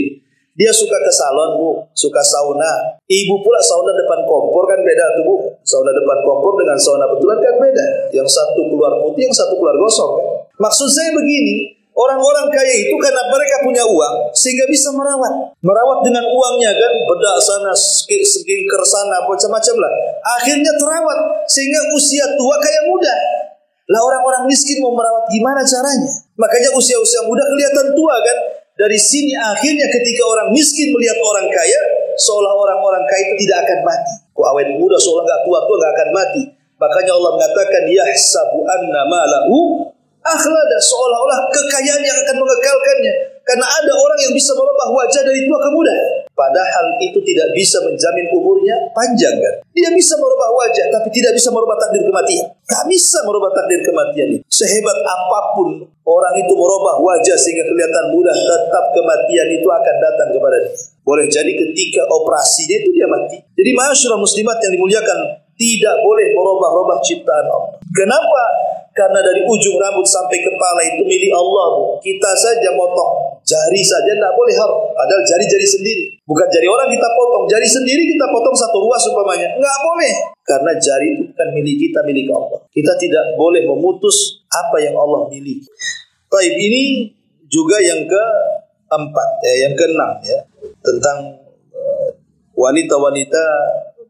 dia suka ke salon Bu, suka sauna. Ibu pula sauna depan kompor kan beda tuh Bu. Sauna depan kompor dengan sauna betulan kan beda. Yang satu keluar putih, yang satu keluar gosong kan. Maksud saya begini, orang-orang kaya itu karena mereka punya uang sehingga bisa merawat dengan uangnya kan, bedak sana, skincare sana, macam-macam lah. Akhirnya terawat sehingga usia tua kayak muda. Lah orang-orang miskin mau merawat gimana caranya? Makanya usia-usia muda kelihatan tua kan. Dari sini akhirnya ketika orang miskin melihat orang kaya, seolah orang-orang kaya itu tidak akan mati. Kok awet muda seolah nggak tua-tua nggak akan mati. Makanya Allah mengatakan yahsabu anna malahu akhlada, seolah-olah kekayaan yang akan mengekalkannya. Karena ada orang yang bisa merubah wajah dari tua ke muda. Padahal itu tidak bisa menjamin umurnya panjang kan. Dia bisa merubah wajah tapi tidak bisa merubah takdir kematian. Tak bisa merubah takdir kematian itu. Sehebat apapun orang itu merubah wajah sehingga kelihatan muda, tetap kematian itu akan datang kepada dia. Boleh jadi ketika operasinya itu dia mati. Jadi ma'asyiral muslimat yang dimuliakan, tidak boleh merubah-rubah ciptaan Allah. Kenapa? Karena dari ujung rambut sampai kepala itu milik Allah. Kita saja motong jari saja tidak boleh haram. Padahal jari-jari sendiri. Bukan jari orang kita potong, jari sendiri kita potong satu ruas umpamanya. Nggak boleh. Karena jari itu bukan milik kita, milik Allah. Kita tidak boleh memutus apa yang Allah miliki. Baik, ini juga yang keempat, yang keenam ya, tentang wanita-wanita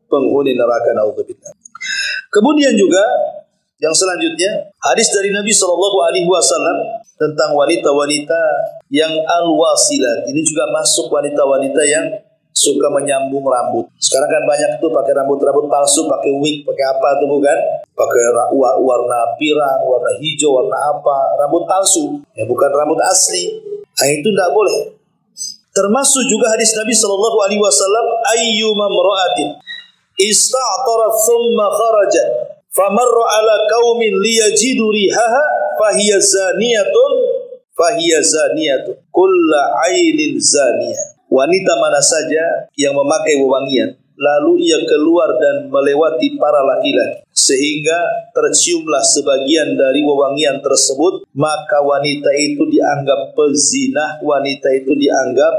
penghuni neraka, naudzubillah. Kemudian juga yang selanjutnya, hadis dari Nabi SAW tentang wanita-wanita yang al-wasilat. Ini juga masuk wanita-wanita yang suka menyambung rambut. Sekarang kan banyak tuh pakai rambut-rambut palsu, pakai wig, pakai apa tuh bukan? Pakai warna pirang, warna hijau, warna apa, rambut palsu. Ya bukan rambut asli. Nah, itu tidak boleh. Termasuk juga hadis Nabi SAW, ayyuma mra'atin ista'tarat thumma kharajat famarra ala qaumin liyajidu rihaha fahiya zaniyatun kulla ainin zaniyah. Wanita mana saja yang memakai wewangian lalu ia keluar dan melewati para laki-laki sehingga terciumlah sebagian dari wewangian tersebut, maka wanita itu dianggap pezinah, wanita itu dianggap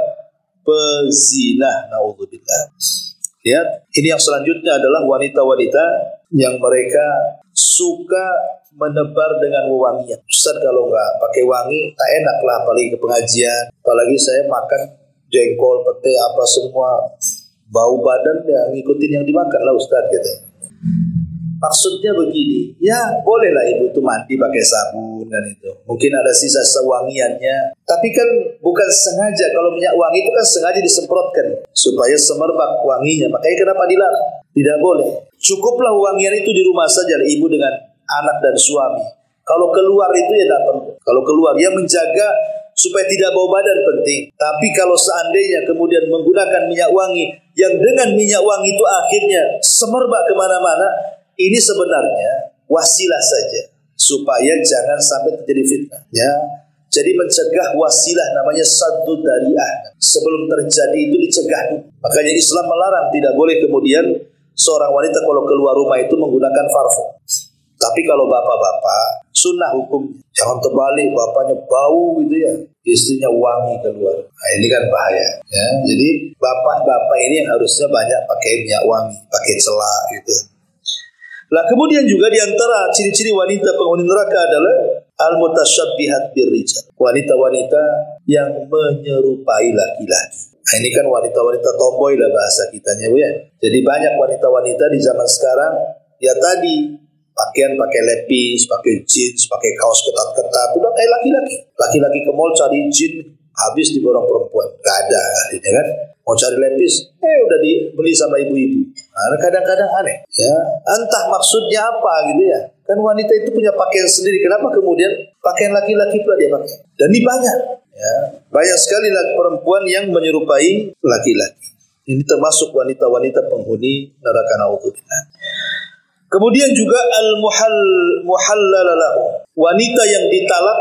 pezinah. Naudzubillah. Lihat, ini yang selanjutnya adalah wanita-wanita yang mereka suka menebar dengan wewangian. Ustaz, kalau nggak pakai wangi tak enak lah, apalagi ke pengajian. Apalagi saya makan jengkol, pete, apa semua bau badan ya ngikutin yang dimakan lah Ustaz gitu. Maksudnya begini, ya bolehlah ibu itu mandi pakai sabun dan itu. Mungkin ada sisa sewangiannya, tapi kan bukan sengaja. Kalau minyak wangi itu kan sengaja disemprotkan supaya semerbak wanginya. Makanya kenapa dilarang? Tidak boleh. Cukuplah wangian itu di rumah saja ibu dengan anak dan suami. Kalau keluar itu ya tidak perlu. Kalau keluar ya menjaga supaya tidak bau badan penting. Tapi kalau seandainya kemudian menggunakan minyak wangi yang dengan minyak wangi itu akhirnya semerbak kemana-mana, ini sebenarnya wasilah saja supaya jangan sampai terjadi fitnah. Ya, jadi mencegah wasilah namanya saddu dari'ah. Sebelum terjadi itu dicegah. Makanya Islam melarang, tidak boleh kemudian seorang wanita kalau keluar rumah itu menggunakan parfum. Tapi kalau bapak-bapak, sunnah hukum, jangan terbalik, bapaknya bau gitu ya, istrinya wangi keluar. Nah, ini kan bahaya. Ya, jadi bapak-bapak ini yang harusnya banyak pakai minyak wangi, pakai celak gitu. Nah, kemudian juga diantara ciri-ciri wanita penghuni neraka adalah al-mutasyabbihat birrijal. Wanita-wanita yang menyerupai laki-laki. Nah, ini kan wanita-wanita tomboy lah bahasa kitanya, Bu ya. Jadi banyak wanita-wanita di zaman sekarang ya tadi pakaian pakai lepis, pakai jeans, pakai kaos ketat-ketat, udah kayak laki-laki. Laki-laki ke mall cari jeans habis di borong perempuan. Gak ada artinya kan. Mau cari lepis, udah dibeli sama ibu-ibu. Nah, kadang-kadang aneh, ya. Entah maksudnya apa gitu ya. Kan wanita itu punya pakaian sendiri. Kenapa kemudian pakaian laki-laki pula dia pakai? Dan ini banyak, ya. Banyak sekali perempuan yang menyerupai laki-laki. Ini termasuk wanita-wanita penghuni neraka, naudzubillah. Kemudian juga al-muhallalalahu. Wanita yang ditalak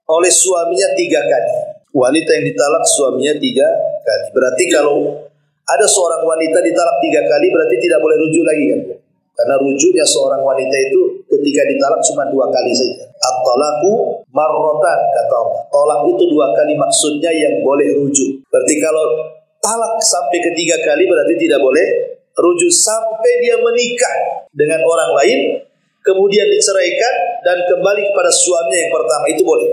oleh suaminya 3 kali. Wanita yang ditalak suaminya 3 kali. Berarti kalau ada seorang wanita ditalak 3 kali berarti tidak boleh rujuk lagi kan? Karena rujuknya seorang wanita itu ketika ditalak cuma 2 kali saja. At-talaqu marratan kata Allah. Talak itu 2 kali maksudnya yang boleh rujuk. Berarti kalau talak sampai ke 3 kali berarti tidak boleh rujuk sampai dia menikah dengan orang lain, kemudian diceraikan dan kembali kepada suaminya yang pertama, itu boleh.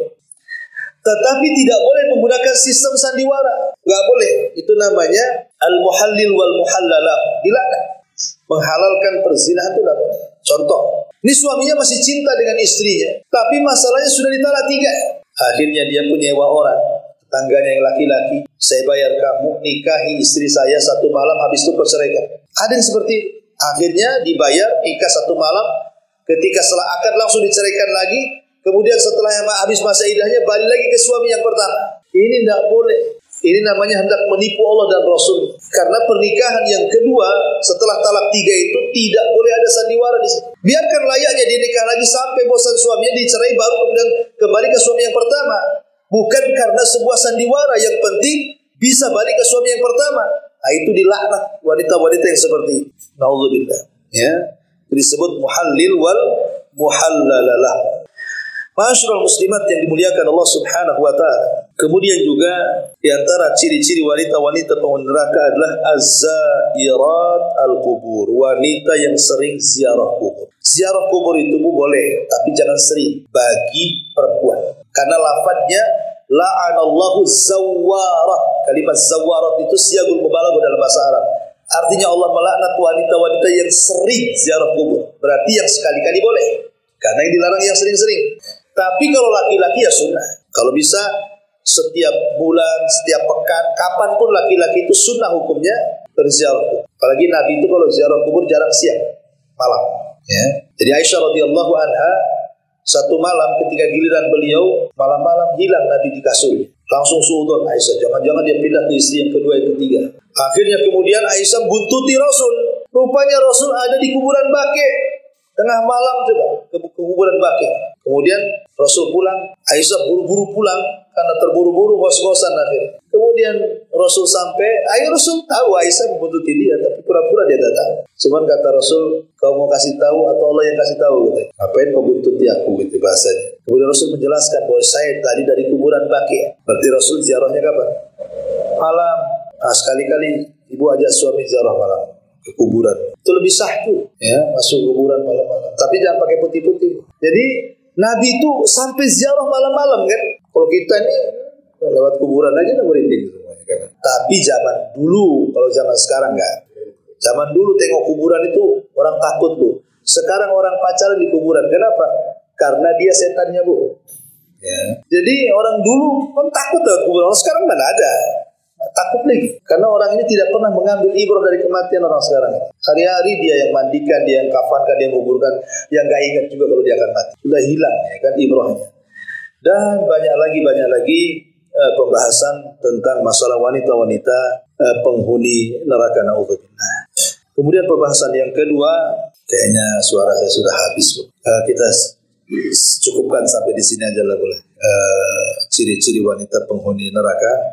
Tetapi tidak boleh menggunakan sistem sandiwara. Nggak boleh. Itu namanya al-muhallil wal muhallalah. Dilarang. Menghalalkan perzinahan itu tidak boleh. Contoh, ini suaminya masih cinta dengan istrinya, tapi masalahnya sudah ditalak 3. Akhirnya dia menyewa orang, tetangganya yang laki-laki, saya bayar kamu nikahi istri saya 1 malam, habis itu perceraikan. Ada yang seperti itu. Akhirnya dibayar nikah 1 malam. Ketika setelah akad langsung diceraikan lagi. Kemudian setelah habis masa iddahnya balik lagi ke suami yang pertama. Ini tidak boleh. Ini namanya hendak menipu Allah dan Rasul. Karena pernikahan yang kedua setelah talak 3 itu tidak boleh ada sandiwara di situ. Biarkan layaknya dia nikah lagi sampai bosan suaminya, dicerai baru kemudian kembali ke suami yang pertama. Bukan karena sebuah sandiwara, yang penting bisa balik ke suami yang pertama. Nah, itu dilaknat wanita-wanita yang seperti itu. Nauzubillah. Ya, disebut muhallil wal muhallalalah. Ma'asyiral muslimat yang dimuliakan Allah Subhanahu wa taala. Kemudian juga di antara ciri-ciri wanita-wanita penghuni neraka adalah az-zairat al-qubur, wanita yang sering ziarah kubur. Ziarah kubur itu boleh, tapi jangan sering bagi perempuan. Karena lafadznya la'anallahu zawwarat. Kalimat zawwarat itu siyagul mubalaghah dalam bahasa Arab. Artinya Allah melaknat wanita-wanita yang sering ziarah kubur. Berarti yang sekali-kali boleh. Karena yang dilarang yang sering-sering. Tapi kalau laki-laki ya sunnah. Kalau bisa setiap bulan, setiap pekan, kapanpun laki-laki itu sunnah hukumnya berziarah kubur. Apalagi Nabi itu kalau ziarah kubur jarang siang, malam. Ya. Jadi Aisyah radhiyallahu anha satu malam ketika giliran beliau malam-malam hilang Nabi di kasurnya. Langsung suudzon Aisyah, jangan-jangan dia pindah ke istri yang kedua, yang ketiga. Akhirnya kemudian Aisyah buntuti Rasul. Rupanya Rasul ada di kuburan Baqi'. Tengah malam coba ke kuburan Baqi'. Kemudian Rasul pulang, Aisyah buru-buru pulang karena terburu-buru ngos-ngosan akhirnya. Kemudian Rasul sampai, Rasul tahu Aisyah membuntuti dia, tapi pura-pura dia tak tahu. Cuman kata Rasul, kau mau kasih tahu atau Allah yang kasih tahu? Gitu. Ngapain kau buntuti aku? Gitu bahasanya. Kemudian Rasul menjelaskan bahwa saya tadi dari kuburan Baqi'. Berarti Rasul ziarahnya kapan? Malam. Nah, sekali-kali ibu ajak suami ziarah malam ke kuburan. Itu lebih sah tuh, ya, masuk kuburan malam-malam. Tapi jangan pakai putih-putih. Jadi Nabi itu sampai ziarah malam-malam kan. Kalau kita ini lewat kuburan aja udah merinding semuanya kan. Tapi zaman dulu, kalau zaman sekarang enggak. Zaman dulu tengok kuburan itu orang takut, Bu. Sekarang orang pacaran di kuburan. Kenapa? Karena dia setannya, Bu. Ya. Jadi orang dulu kan takut lewat kuburan. Sekarang mana ada. Takut lagi. Karena orang ini tidak pernah mengambil ibrah dari kematian orang sekarang. Hari-hari dia yang mandikan, dia yang kafankan, dia yang kuburkan, yang gak ingat juga kalau dia akan mati. Sudah hilang ya kan ibrahnya. Dan banyak lagi pembahasan tentang masalah wanita-wanita penghuni neraka, naudzubillah. Kemudian pembahasan yang kedua, kayaknya suara saya sudah habis. Kita cukupkan sampai di sini aja lah boleh. Ciri-ciri wanita penghuni neraka.